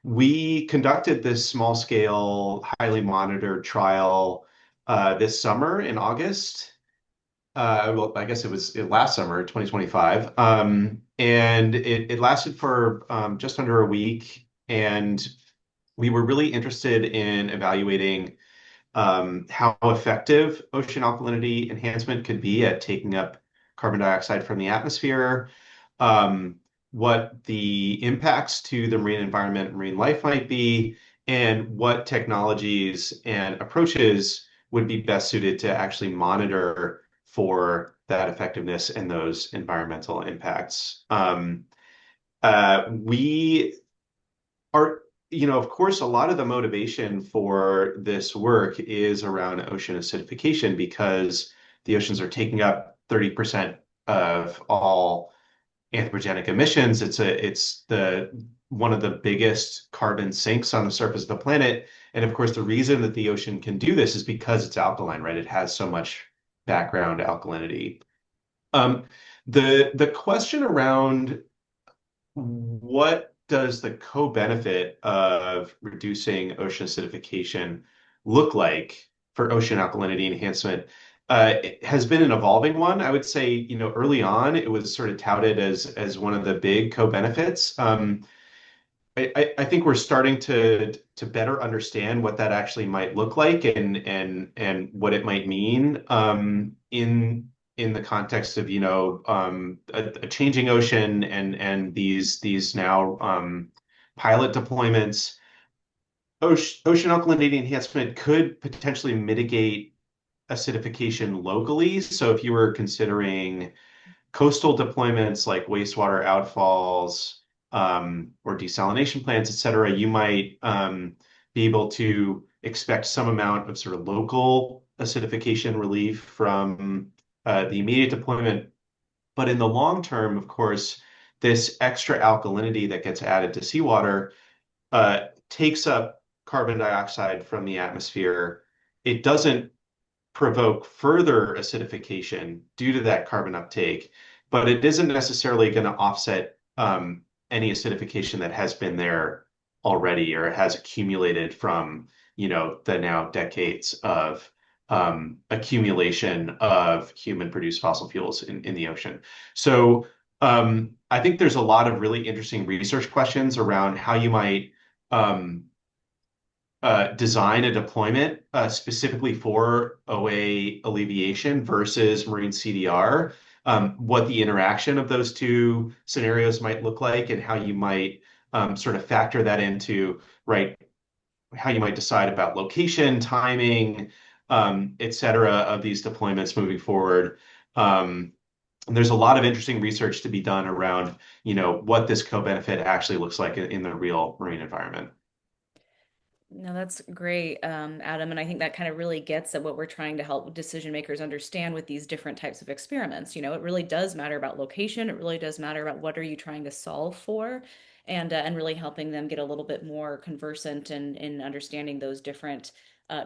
[SPEAKER 5] We conducted this small-scale, highly monitored trial this summer in August. Well, I guess it was last summer, 2025. And it lasted for just under a week. And we were really interested in evaluating how effective ocean alkalinity enhancement could be at taking up carbon dioxide from the atmosphere, what the impacts to the marine environment and marine life might be, and what technologies and approaches would be best suited to actually monitor for that effectiveness and those environmental impacts. We are, of course, a lot of the motivation for this work is around ocean acidification because the oceans are taking up 30% of all anthropogenic emissions. It's the one of the biggest carbon sinks on the surface of the planet. And of course, the reason that the ocean can do this is because it's alkaline, right? It has so much background alkalinity. Um, the question around what does the co-benefit of reducing ocean acidification look like for ocean alkalinity enhancement? It has been an evolving one. I would say, early on, it was sort of touted as one of the big co-benefits. I think we're starting to better understand what that actually might look like and what it might mean in the context of a changing ocean and these now pilot deployments. Ocean alkalinity enhancement could potentially mitigate acidification locally. So if you were considering coastal deployments like wastewater outfalls or desalination plants, et cetera, you might be able to expect some amount of sort of local acidification relief from the immediate deployment. But in the long term, of course, this extra alkalinity that gets added to seawater takes up carbon dioxide from the atmosphere. It doesn't provoke further acidification due to that carbon uptake, but it isn't necessarily going to offset any acidification that has been there already or has accumulated from, the now decades of accumulation of human-produced fossil fuels in the ocean. So I think there's a lot of really interesting research questions around how you might design a deployment specifically for OA alleviation versus marine CDR, what the interaction of those two scenarios might look like, and how you might sort of factor that into, right, how you might decide about location, timing, et cetera, of these deployments moving forward. There's a lot of interesting research to be done around, what this co-benefit actually looks like in the real marine environment.
[SPEAKER 1] No, that's great, Adam. And I think that kind of really gets at what we're trying to help decision makers understand with these different types of experiments. It really does matter about location. It really does matter about what are you trying to solve for, and really helping them get a little bit more conversant in understanding those different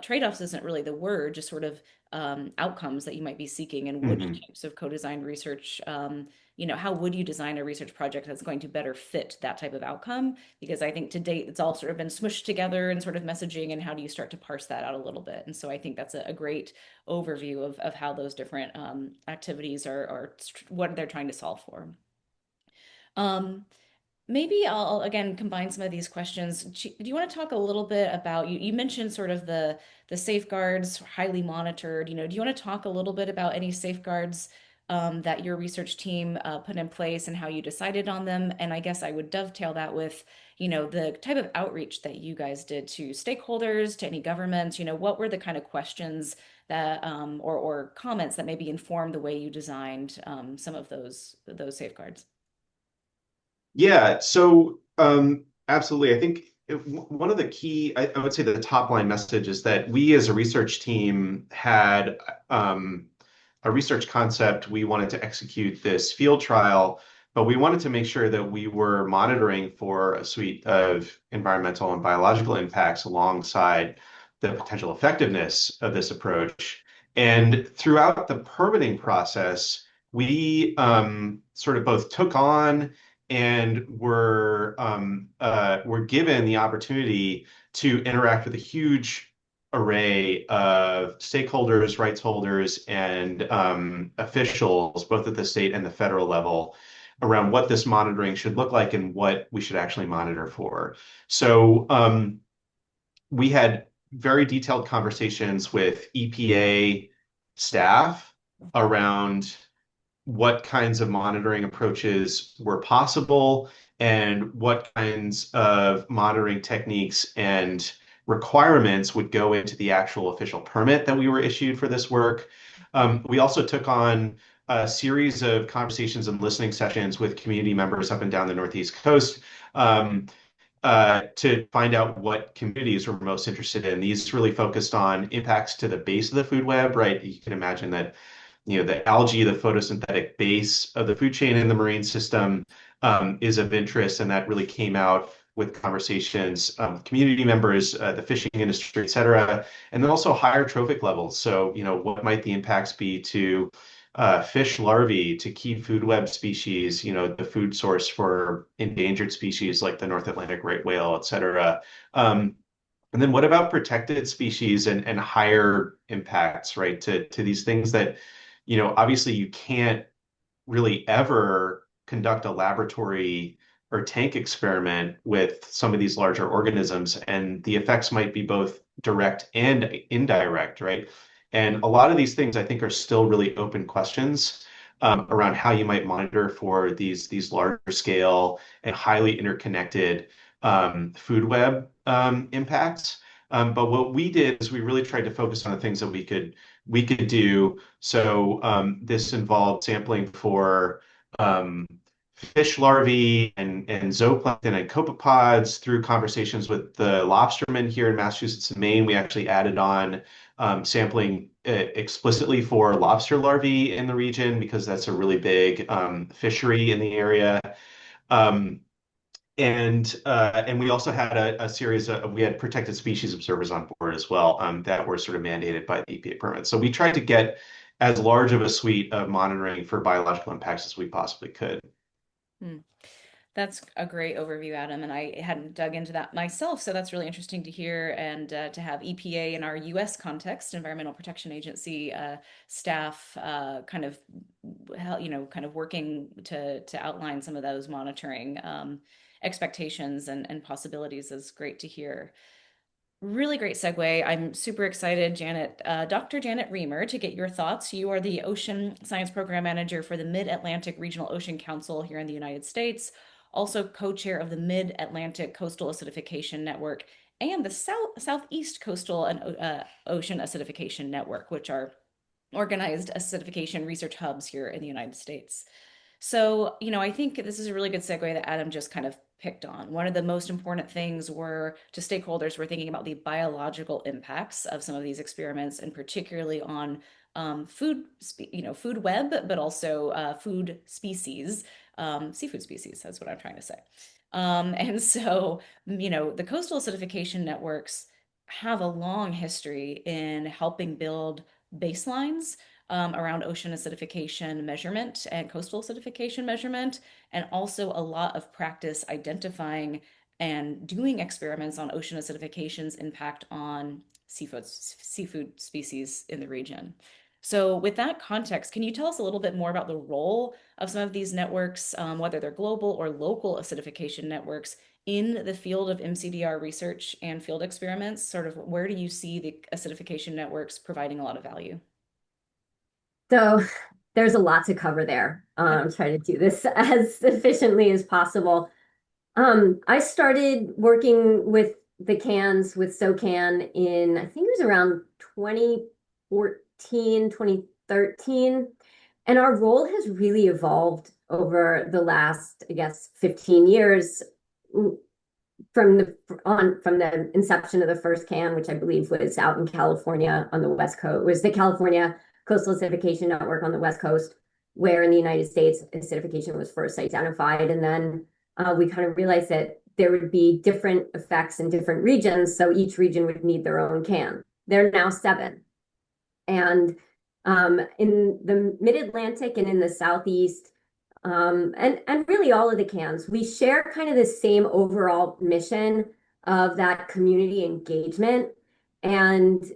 [SPEAKER 1] trade-offs isn't really the word, just sort of outcomes that you might be seeking and which
[SPEAKER 5] Mhm.
[SPEAKER 1] types of co-designed research. How would you design a research project that's going to better fit that type of outcome? Because I think to date it's all sort of been smushed together and sort of messaging, and how do you start to parse that out a little bit? And so I think that's a great overview of how those different activities are what they're trying to solve for. Um, Maybe I'll again combine some of these questions. Do you want to talk a little bit about you mentioned sort of the safeguards highly monitored, do you want to talk a little bit about any safeguards that your research team put in place and how you decided on them? And I guess I would dovetail that with, the type of outreach that you guys did to stakeholders, to any governments, what were the kind of questions that or comments that maybe informed the way you designed some of those safeguards?
[SPEAKER 5] Yeah, so absolutely. I think one of the key, I would say the top line message is that we as a research team had a research concept. We wanted to execute this field trial, but we wanted to make sure that we were monitoring for a suite of environmental and biological impacts alongside the potential effectiveness of this approach. And throughout the permitting process, we sort of both took on and were given the opportunity to interact with a huge array of stakeholders, rights holders, and officials, both at the state and the federal level, around what this monitoring should look like and what we should actually monitor for. So we had very detailed conversations with EPA staff around what kinds of monitoring approaches were possible and what kinds of monitoring techniques and requirements would go into the actual official permit that we were issued for this work. We also took on a series of conversations and listening sessions with community members up and down the Northeast coast. To find out what communities were most interested in. These really focused on impacts to the base of the food web, right? You can imagine that, the algae, the photosynthetic base of the food chain in the marine system is of interest, and that really came out with conversations with community members, the fishing industry, et cetera, and then also higher trophic levels. So, what might the impacts be to fish larvae, to key food web species, the food source for endangered species like the North Atlantic right whale, et cetera. And then what about protected species and higher impacts, right? To these things that, obviously you can't really ever conduct a laboratory or tank experiment with some of these larger organisms, and the effects might be both direct and indirect, right? And a lot of these things I think are still really open questions around how you might monitor for these larger scale and highly interconnected food web impacts. But what we did is we really tried to focus on the things that we could do. So this involved sampling for fish larvae and zooplankton and copepods through conversations with the lobstermen here in Massachusetts and Maine. We actually added on sampling explicitly for lobster larvae in the region because that's a really big fishery in the area. Um, and we also had a series of we had protected species observers on board as well that were sort of mandated by the EPA permit. So we tried to get as large of a suite of monitoring for biological impacts as we possibly could.
[SPEAKER 1] Hmm. That's a great overview, Adam, and I hadn't dug into that myself, so that's really interesting to hear and to have EPA in our U.S. context, Environmental Protection Agency staff, kind of working to outline some of those monitoring expectations and possibilities is great to hear. Really great segue. I'm super excited, Dr. Janet Reamer, to get your thoughts. You are the Ocean Science Program Manager for the Mid-Atlantic Regional Ocean Council here in the United States, also co-chair of the Mid-Atlantic Coastal Acidification Network and the Southeast Coastal and Ocean Acidification Network, which are organized acidification research hubs here in the United States. So, I think this is a really good segue that Adam just kind of picked on. One of the most important things were to stakeholders were thinking about the biological impacts of some of these experiments, and particularly on food web, but also food species, seafood species. That's what I'm trying to say. And so, the coastal acidification networks have a long history in helping build baselines around ocean acidification measurement and coastal acidification measurement, and also a lot of practice identifying and doing experiments on ocean acidification's impact on seafood species in the region. So with that context, can you tell us a little bit more about the role of some of these networks, whether they're global or local acidification networks, in the field of mCDR research and field experiments? Sort of where do you see the acidification networks providing a lot of value?
[SPEAKER 6] So there's a lot to cover there. Try to do this as efficiently as possible. I started working with the cans with SOCAN in, I think it was around 2014, 2013. And our role has really evolved over the last, I guess, 15 years from the inception of the first can, which I believe was out in California on the West Coast. It was the California Coastal Acidification Network on the West Coast, where in the United States acidification was first identified. And then we kind of realized that there would be different effects in different regions, so each region would need their own can. There are now 7. And in the Mid-Atlantic and in the Southeast, and really all of the cans, we share kind of the same overall mission of that community engagement. And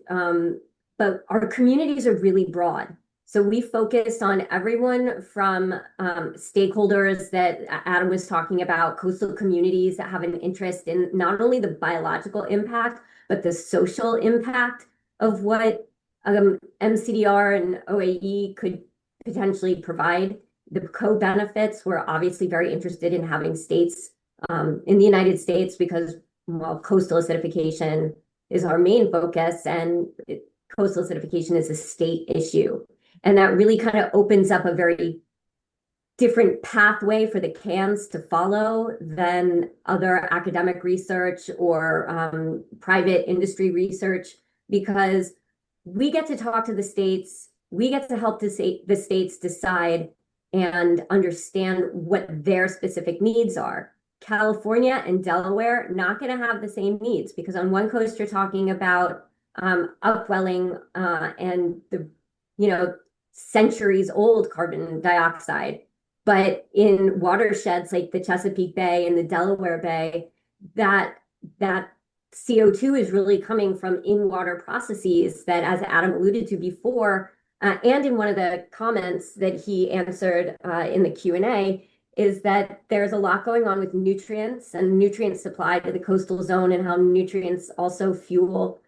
[SPEAKER 6] but our communities are really broad. So we focus on everyone from stakeholders that Adam was talking about, coastal communities that have an interest in not only the biological impact, but the social impact of what mCDR and OAE could potentially provide. The co-benefits, we're obviously very interested in having states in the United States because, well, coastal acidification is our main focus, and coastal acidification is a state issue. And that really kind of opens up a very different pathway for the cans to follow than other academic research or private industry research, because we get to talk to the states, we get to help the states decide and understand what their specific needs are. California and Delaware not going to have the same needs, because on one coast you're talking about upwelling and the centuries old carbon dioxide. But in watersheds like the Chesapeake Bay and the Delaware Bay, that CO2 is really coming from in-water processes that, as Adam alluded to before, and in one of the comments that he answered in the Q&A, is that there's a lot going on with nutrients and nutrient supply to the coastal zone, and how nutrients also fuel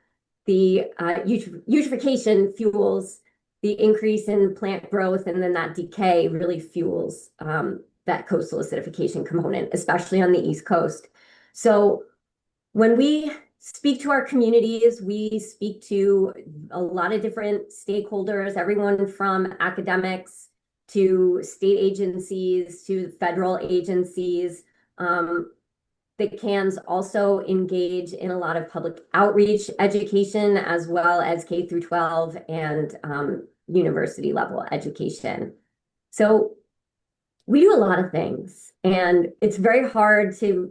[SPEAKER 6] the eutrophication fuels the increase in plant growth, and then that decay really fuels that coastal acidification component, especially on the East Coast. So when we speak to our communities, we speak to a lot of different stakeholders, everyone from academics to state agencies to federal agencies. The CANs also engage in a lot of public outreach education, as well as K through 12 and university level education. So we do a lot of things, and it's very hard to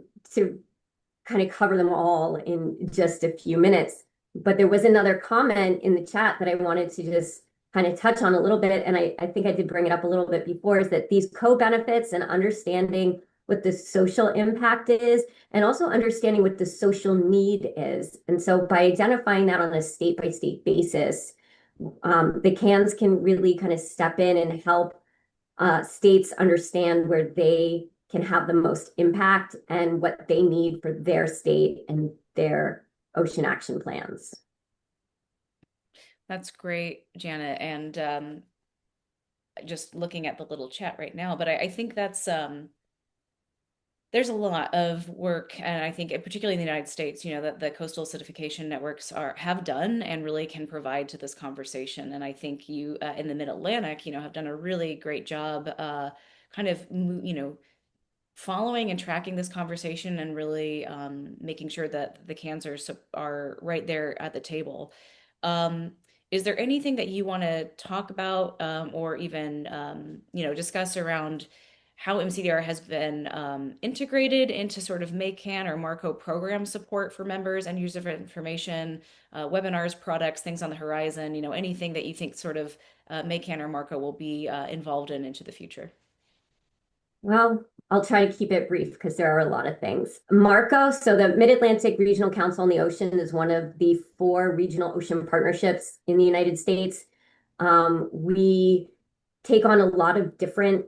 [SPEAKER 6] kind of cover them all in just a few minutes. But there was another comment in the chat that I wanted to just kind of touch on a little bit, and I think I did bring it up a little bit before, is that these co-benefits and understanding what the social impact is, and also understanding what the social need is. And so by identifying that on a state-by-state basis, the CANs can really kind of step in and help states understand where they can have the most impact and what they need for their state and their ocean action plans.
[SPEAKER 1] That's great, Janet. And just looking at the little chat right now, but I think that's there's a lot of work, and I think particularly in the United States, that the coastal acidification networks have done and really can provide to this conversation. And I think you in the Mid-Atlantic, have done a really great job kind of, following and tracking this conversation, and really making sure that the cans are right there at the table. Is there anything that you want to talk about or even discuss around how mCDR has been integrated into sort of MACAN or Marco program support for members and users of information, webinars, products, things on the horizon, anything that you think sort of MACAN or Marco will be involved in into the future?
[SPEAKER 6] Well, I'll try to keep it brief because there are a lot of things. Marco, so the Mid-Atlantic Regional Council on the Ocean, is one of the 4 regional ocean partnerships in the United States. We take on a lot of different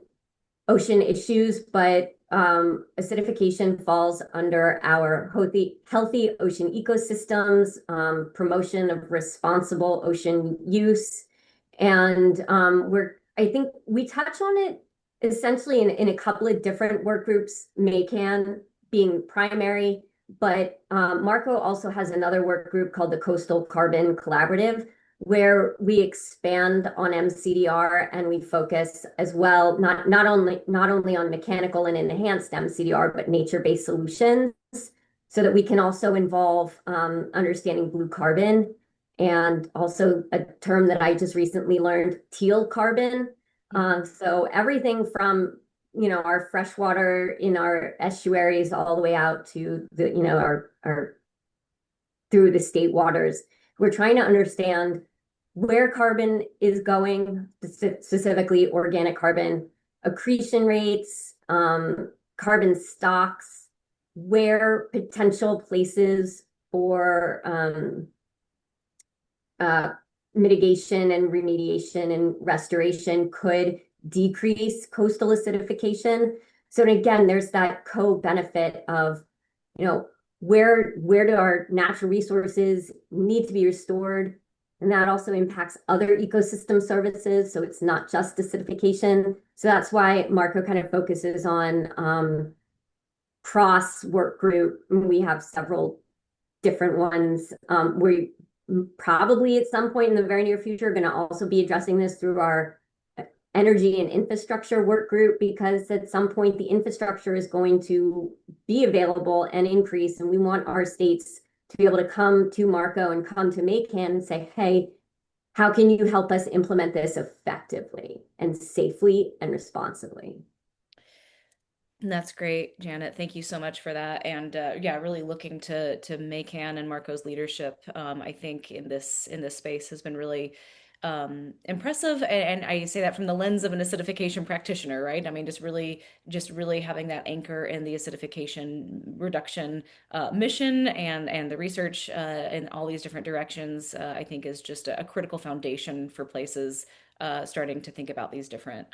[SPEAKER 6] ocean issues, but acidification falls under our healthy ocean ecosystems, promotion of responsible ocean use. And I think we touch on it essentially in a couple of different work groups, MACAN being primary, but Marco also has another work group called the Coastal Carbon Collaborative, where we expand on mCDR and we focus as well, not only on mechanical and enhanced mCDR, but nature-based solutions, so that we can also involve understanding blue carbon, and also a term that I just recently learned, teal carbon. So everything from our freshwater in our estuaries all the way out to the our through the state waters. We're trying to understand where carbon is going, specifically organic carbon, accretion rates, carbon stocks, where potential places for mitigation and remediation and restoration could decrease coastal acidification. So again, there's that co-benefit of, where do our natural resources need to be restored? And that also impacts other ecosystem services. So it's not just acidification. So that's why Marco kind of focuses on cross work group. We have several different ones. probably at some point in the very near future going to also be addressing this through our energy and infrastructure work group, because at some point the infrastructure is going to be available and increase, and we want our states to be able to come to Marco and come to MACAN and say, hey, how can you help us implement this effectively and safely and responsibly?
[SPEAKER 1] That's great, Janet. Thank you so much for that. And yeah, really looking to Maycan and Marco's leadership, I think in this space has been really impressive. And I say that from the lens of an acidification practitioner, right? I mean, just really having that anchor in the acidification reduction mission and the research in all these different directions, I think is just a critical foundation for places starting to think about these different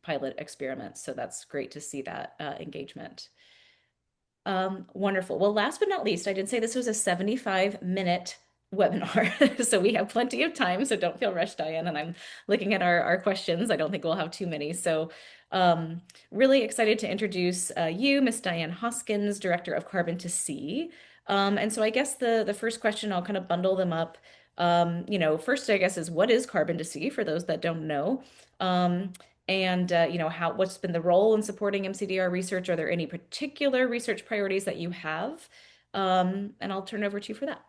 [SPEAKER 1] pilot experiments. So that's great to see that engagement. Wonderful. Well, last but not least, I did say this was a 75-minute webinar. So we have plenty of time. So don't feel rushed, Diane. And I'm looking at our questions. I don't think we'll have too many. So really excited to introduce you, Miss Diane Hoskins, Director of Carbon to Sea. And so I guess the first question, I'll kind of bundle them up. First, I guess, is what is Carbon to Sea for those that don't know? And what's been the role in supporting mCDR research? Are there any particular research priorities that you have? And I'll turn it over to you for that.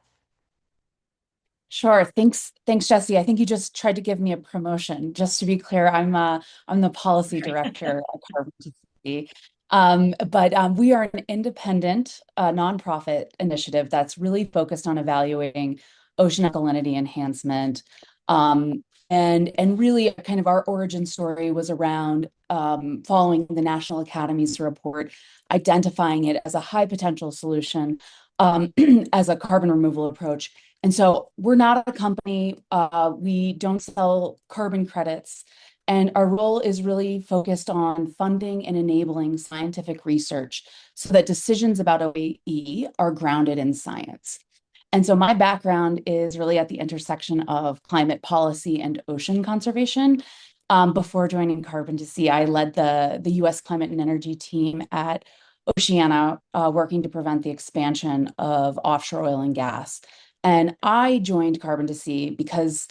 [SPEAKER 7] Sure. Thanks, Jesse. I think you just tried to give me a promotion. Just to be clear, I'm the policy director at Carbon to Sea. But we are an independent nonprofit initiative that's really focused on evaluating ocean alkalinity enhancement. And really kind of our origin story was around following the National Academy's report, identifying it as a high potential solution as a carbon removal approach. And so we're not a company, we don't sell carbon credits, and our role is really focused on funding and enabling scientific research so that decisions about OAE are grounded in science. And so my background is really at the intersection of climate policy and ocean conservation. Before joining Carbon to Sea, I led the US climate and energy team at Oceana, working to prevent the expansion of offshore oil and gas. And I joined Carbon to Sea because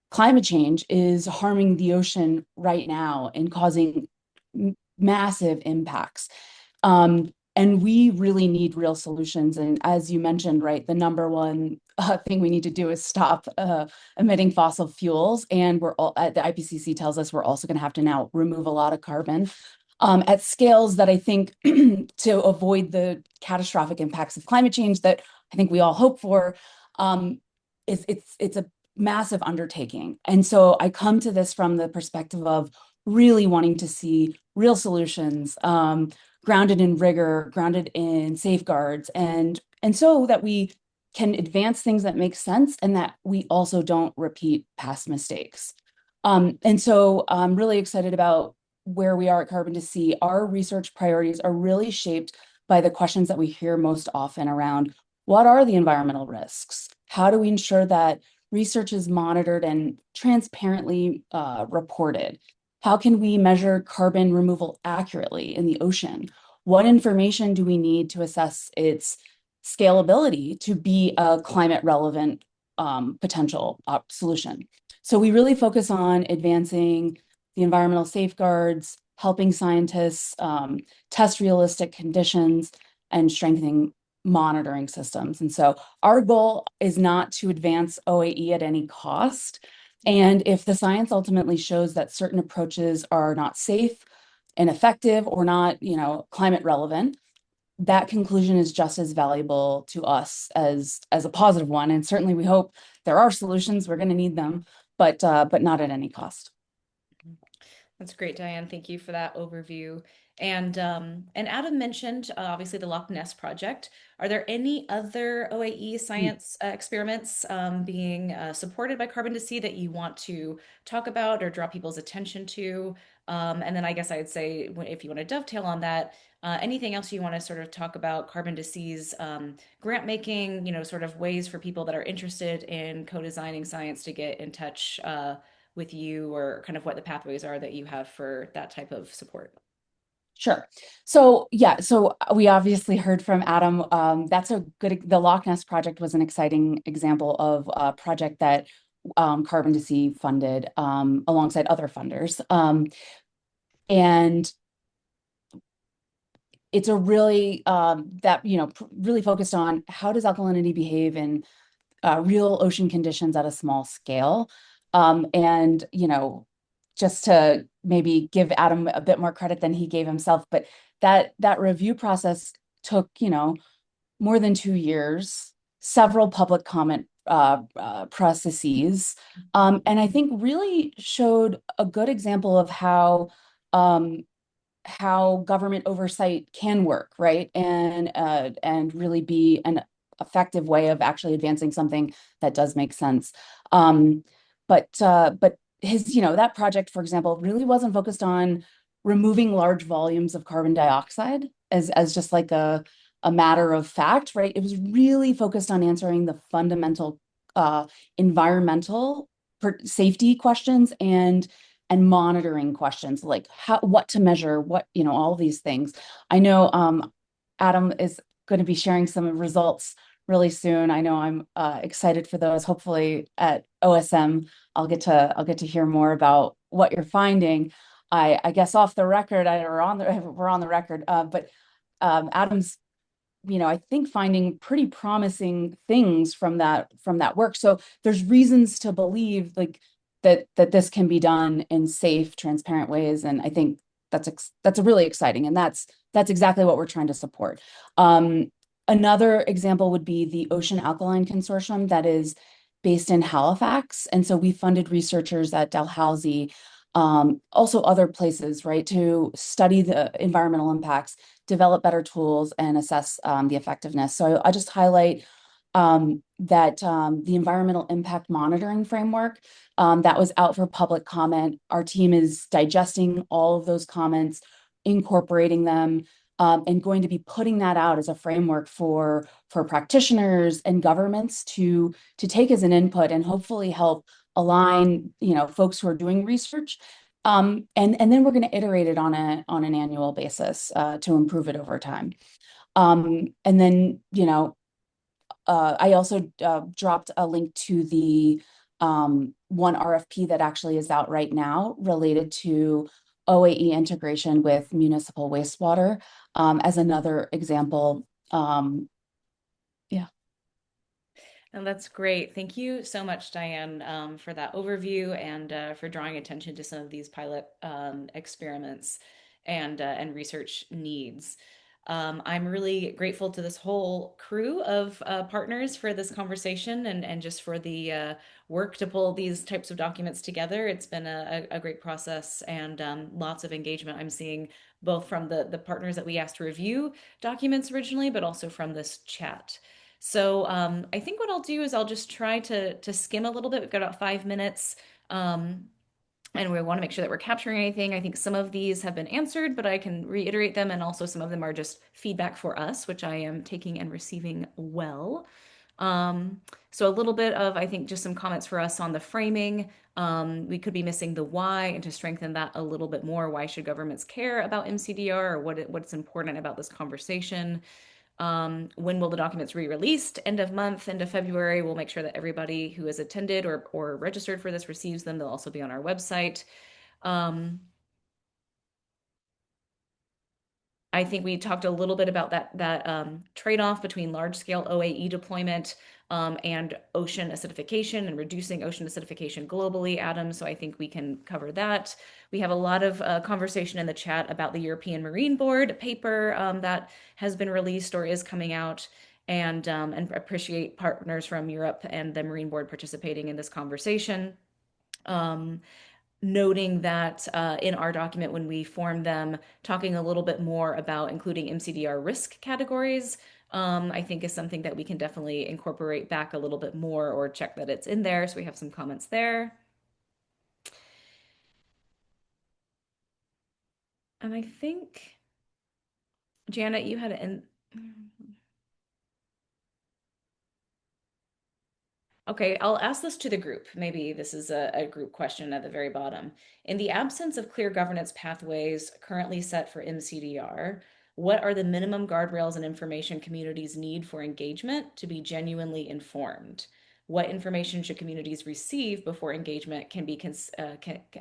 [SPEAKER 7] climate change is harming the ocean right now and causing massive impacts. And we really need real solutions. And as you mentioned, right, the number one thing we need to do is stop emitting fossil fuels. And we're all, the IPCC tells us we're also going to have to now remove a lot of carbon at scales that I think to avoid the catastrophic impacts of climate change that I think we all hope for, it's a massive undertaking. And so I come to this from the perspective of really wanting to see real solutions, grounded in rigor, grounded in safeguards, and so that we can advance things that make sense and that we also don't repeat past mistakes. And so I'm really excited about where we are at Carbon to Sea. Our research priorities are really shaped by the questions that we hear most often around what are the environmental risks? How do we ensure that research is monitored and transparently reported? How can we measure carbon removal accurately in the ocean? What information do we need to assess its scalability to be a climate relevant potential solution? So we really focus on advancing the environmental safeguards, helping scientists test realistic conditions, and strengthening monitoring systems. And so our goal is not to advance OAE at any cost. And if the science ultimately shows that certain approaches are not safe and effective or not, climate relevant, that conclusion is just as valuable to us as a positive one. And certainly we hope there are solutions, we're going to need them, but not at any cost.
[SPEAKER 1] That's great, Diane. Thank you for that overview. And Adam mentioned obviously the Loch Ness project. Are there any other OAE science experiments being supported by Carbon to Sea that you want to talk about or draw people's attention to? And then I guess I'd say if you want to dovetail on that, anything else you want to sort of talk about Carbon to Sea's grant making, sort of ways for people that are interested in co-designing science to get in touch with you, or kind of what the pathways are that you have for that type of support?
[SPEAKER 7] Sure. So yeah, so we obviously heard from Adam. That's a good, the Loch Ness project was an exciting example of a project that Carbon to Sea funded alongside other funders. And it's a really that really focused on how does alkalinity behave in real ocean conditions at a small scale. And just to maybe give Adam a bit more credit than he gave himself, but that review process took more than 2 years, several public comment processes, and I think really showed a good example of um, how government oversight can work, right? And really be an effective way of actually advancing something that does make sense. But his, that project, for example, really wasn't focused on removing large volumes of carbon dioxide as just like a matter of fact, right? It was really focused on answering the fundamental environmental safety questions and monitoring questions like what to measure, all these things. I know Adam is going to be sharing some results really soon. I know I'm excited for those. Hopefully at OSM, I'll get to hear more about what you're finding. I guess off the record, we're on the record, but Adam's I think finding pretty promising things from that work. So there's reasons to believe like that this can be done in safe, transparent ways, and I think that's really exciting, and that's exactly what we're trying to support. Another example would be the Ocean Alkaline Consortium that is based in Halifax, and so we funded researchers at Dalhousie, also other places, right, to study the environmental impacts, develop better tools, and assess the effectiveness. So I just highlight that the environmental impact monitoring framework that was out for public comment. Our team is digesting all of those comments, incorporating them, and going to be putting that out as a framework for practitioners and governments to take as an input and hopefully help align folks who are doing research. And then we're going to iterate it on an annual basis to improve it over time. And then I also dropped a link to the one RFP that actually is out right now related to OAE integration with municipal wastewater as another example. Yeah.
[SPEAKER 1] And that's great. Thank you so much, Diane, for that overview and for drawing attention to some of these pilot experiments and research needs. I'm really grateful to this whole crew of partners for this conversation and just for the work to pull these types of documents together. It's been a great process and lots of engagement I'm seeing both from the partners that we asked to review documents originally, but also from this chat. So I think what I'll do is I'll just try to skim a little bit. We've got about 5 minutes. And we want to make sure that we're capturing anything. I think some of these have been answered, but I can reiterate them. And also some of them are just feedback for us, which I am taking and receiving well. Um, so a little bit of, I think, just some comments for us on the framing. We could be missing the why, and to strengthen that a little bit more. Why should governments care about mCDR, or what's important about this conversation? When will the documents be released? End of month, end of February. We'll make sure that everybody who has attended or registered for this receives them. They'll also be on our website. I think we talked a little bit about that trade-off between large-scale OAE deployment and ocean acidification and reducing ocean acidification globally, Adam. So I think we can cover that. We have a lot of conversation in the chat about the European Marine Board paper that has been released or is coming out, and appreciate partners from Europe and the Marine Board participating in this conversation. Noting that in our document when we formed them, talking a little bit more about including mCDR risk categories, I think is something that we can definitely incorporate back a little bit more or check that it's in there. So we have some comments there. And I think, Janet, you had an Okay, I'll ask this to the group. Maybe this is a group question at the very bottom. In the absence of clear governance pathways currently set for mCDR, what are the minimum guardrails and information communities need for engagement to be genuinely informed? What information should communities receive before engagement can be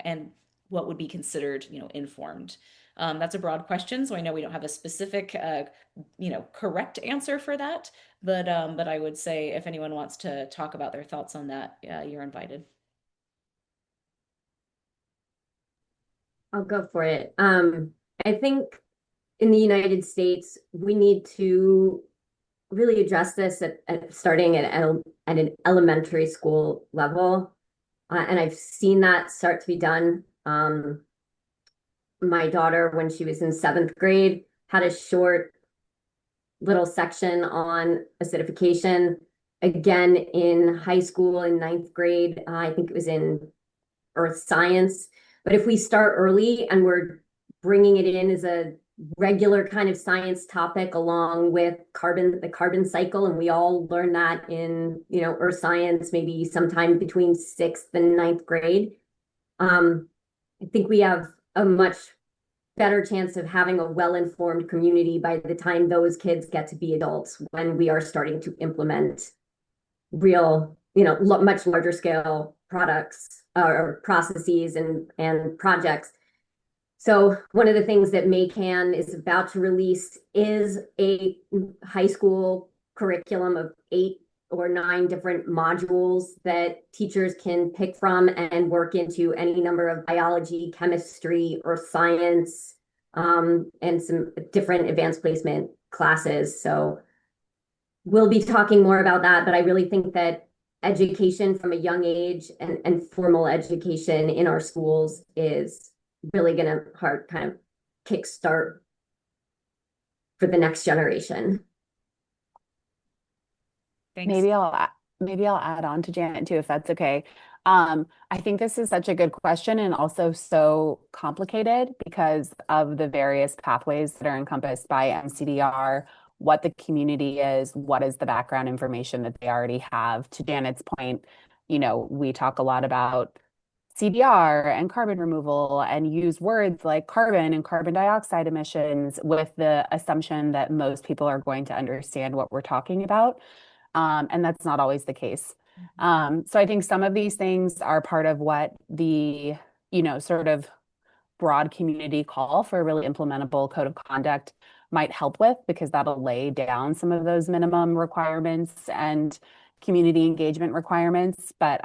[SPEAKER 1] and what would be considered, informed? That's a broad question, so I know we don't have a specific, correct answer for that. But I would say if anyone wants to talk about their thoughts on that, you're invited.
[SPEAKER 6] I'll go for it. I think in the United States, we need to really address this at starting at an elementary school level. And I've seen that start to be done. My daughter, when she was in seventh grade, had a short little section on acidification. Again, in high school, in ninth grade, I think it was in earth science. But if we start early and we're bringing it in as a regular kind of science topic along with the carbon cycle, and we all learn that in, earth science, maybe sometime between sixth and ninth grade, I think we have a much better chance of having a well-informed community by the time those kids get to be adults, when we are starting to implement real, much larger scale products or processes and projects. So one of the things that MACAN is about to release is a high school curriculum of 8 or 9 different modules that teachers can pick from and work into any number of biology, chemistry, or science, and some different advanced placement classes. So we'll be talking more about that, but I really think that education from a young age and formal education in our schools is really going to kind of kickstart for the next generation.
[SPEAKER 1] Thanks.
[SPEAKER 4] Maybe I'll add on to Janet too, if that's okay. I think this is such a good question and also so complicated because of the various pathways that are encompassed by mCDR, what the community is, what is the background information that they already have. To Janet's point, we talk a lot about CDR and carbon removal and use words like carbon and carbon dioxide emissions with the assumption that most people are going to understand what we're talking about. And that's not always the case. So I think some of these things are part of what the, sort of broad community call for a really implementable code of conduct might help with, because that'll lay down some of those minimum requirements and community engagement requirements. But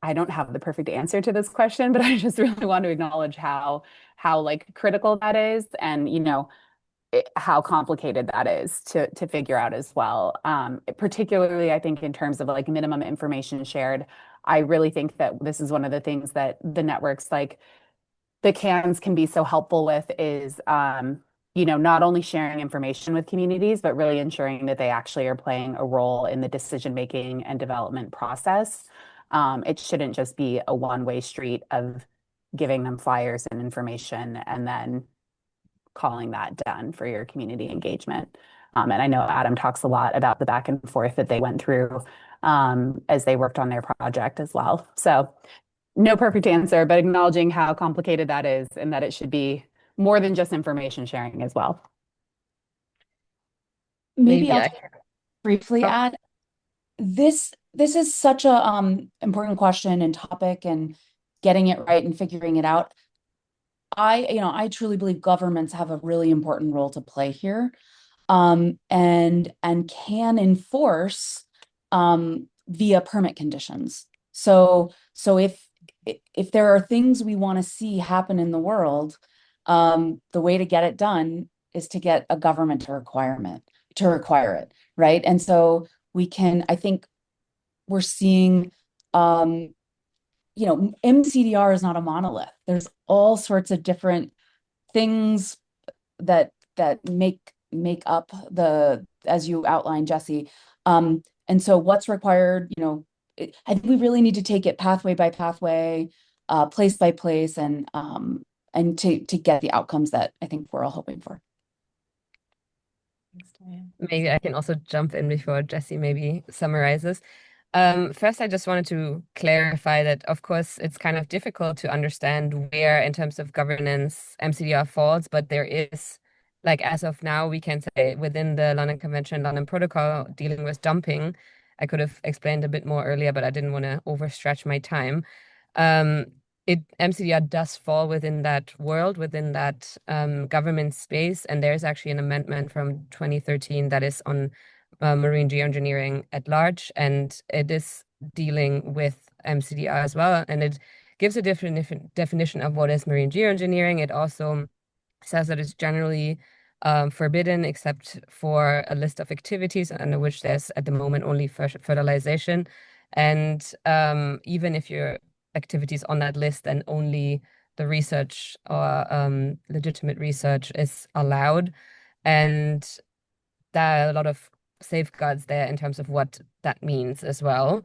[SPEAKER 4] I don't have the perfect answer to this question, but I just really want to acknowledge how like critical that is, and how complicated that is to figure out as well. Particularly, I think in terms of like minimum information shared, I really think that this is one of the things that the networks like the CANs can be so helpful with is, not only sharing information with communities, but really ensuring that they actually are playing a role in the decision-making and development process. It shouldn't just be a one-way street of giving them flyers and information and then calling that done for your community engagement. And I know Adam talks a lot about the back and forth that they went through as they worked on their project as well. So no perfect answer, but acknowledging how complicated that is and that it should be more than just information sharing as well.
[SPEAKER 7] Maybe I'll briefly add, this is such a important question and topic, and getting it right and figuring it out. I truly believe governments have a really important role to play here, and can enforce via permit conditions. So if there are things we want to see happen in the world, the way to get it done is to get a government to require it, right? And so I think we're seeing, mCDR is not a monolith. There's all sorts of different things that make up as you outlined, Jesse. And so what's required, I think we really need to take it pathway by pathway, place by place, and to get the outcomes that I think we're all hoping for.
[SPEAKER 1] Thanks, Diane.
[SPEAKER 3] Maybe I can also jump in before Jesse maybe summarizes. First, I just wanted to clarify that, of course, it's kind of difficult to understand where, in terms of governance, mCDR falls, but there is, like, as of now, we can say within the London Convention, London Protocol dealing with dumping. I could have explained a bit more earlier, but I didn't want to overstretch my time. Um, mCDR does fall within that world, within that government space, and there's actually an amendment from 2013 that is on marine geoengineering at large, and it is dealing with mCDR as well, and it gives a different definition of what is marine geoengineering. It also says that it's generally forbidden except for a list of activities under which there's at the moment only fertilization. And even if your activities on that list, then only the research or legitimate research is allowed. And there are a lot of safeguards there in terms of what that means as well.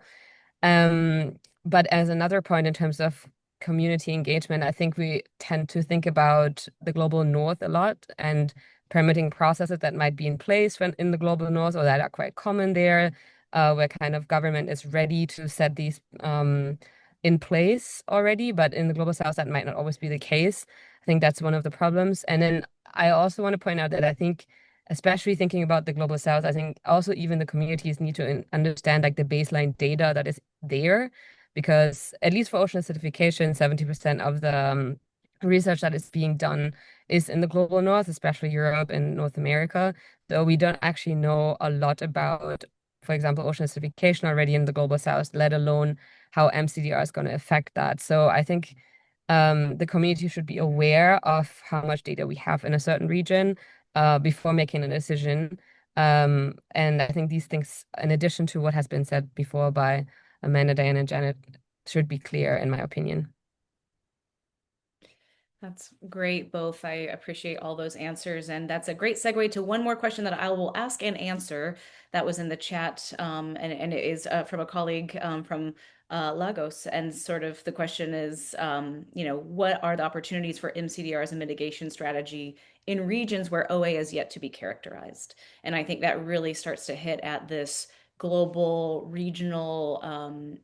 [SPEAKER 3] But as another point in terms of community engagement, I think we tend to think about the global north a lot and permitting processes that might be in place when in the global north or that are quite common there, where kind of government is ready to set these in place already, but in the global south, that might not always be the case. I think that's one of the problems. And then I also want to point out that I think, especially thinking about the global south, I think also even the communities need to understand like the baseline data that is there, because at least for ocean acidification, 70% of the research that is being done is in the global north, especially Europe and North America. Though we don't actually know a lot about, for example, ocean acidification already in the global south, let alone how mCDR is going to affect that. So I think the community should be aware of how much data we have in a certain region before making a decision. And I think these things, in addition to what has been said before by Amanda, Diane, and Janet, should be clear, in my opinion.
[SPEAKER 1] That's great, both. I appreciate all those answers. And that's a great segue to one more question that I will ask and answer that was in the chat. And it is from a colleague from Lagos. And sort of the question is, what are the opportunities for mCDR as a mitigation strategy in regions where OA is yet to be characterized? And I think that really starts to hit at this global regional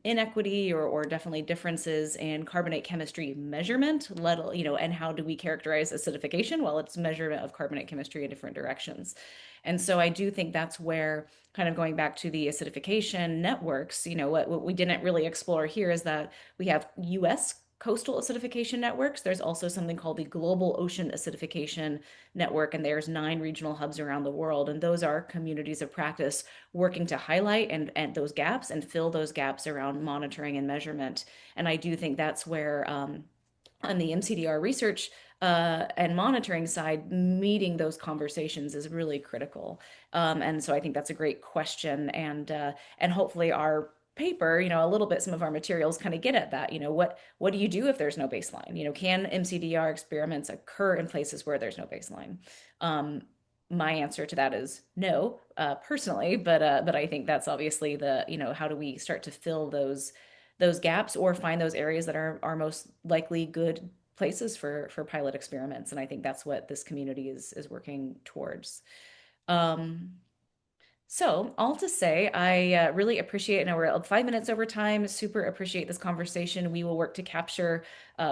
[SPEAKER 1] inequity or definitely differences in carbonate chemistry measurement, and how do we characterize acidification? Well, it's measurement of carbonate chemistry in different directions. And so I do think that's where, kind of going back to the acidification networks, what we didn't really explore here is that we have US coastal acidification networks. There's also something called the Global Ocean Acidification Network, and there's 9 regional hubs around the world. And those are communities of practice working to highlight and those gaps and fill those gaps around monitoring and measurement. And I do think that's where on the mCDR research and monitoring side, meeting those conversations is really critical. And so I think that's a great question, and hopefully our paper, a little bit, some of our materials kind of get at that. What do you do if there's no baseline? Can mCDR experiments occur in places where there's no baseline? My answer to that is no, personally, but I think that's obviously how do we start to fill those gaps or find those areas that are most likely good places for pilot experiments. And I think that's what this community is working towards. So all to say, I really appreciate, and we're 5 minutes over time, super appreciate this conversation. We will work to capture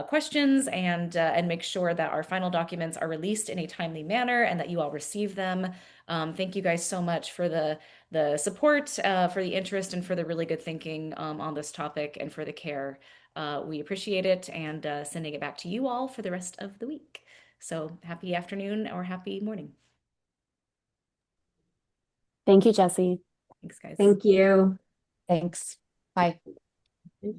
[SPEAKER 1] questions and make sure that our final documents are released in a timely manner and that you all receive them. Thank you guys so much for the support, for the interest, and for the really good thinking on this topic and for the care. We appreciate it, and sending it back to you all for the rest of the week. So happy afternoon or happy morning.
[SPEAKER 4] Thank you, Jesse.
[SPEAKER 1] Thanks, guys.
[SPEAKER 6] Thank you.
[SPEAKER 7] Thanks. Bye.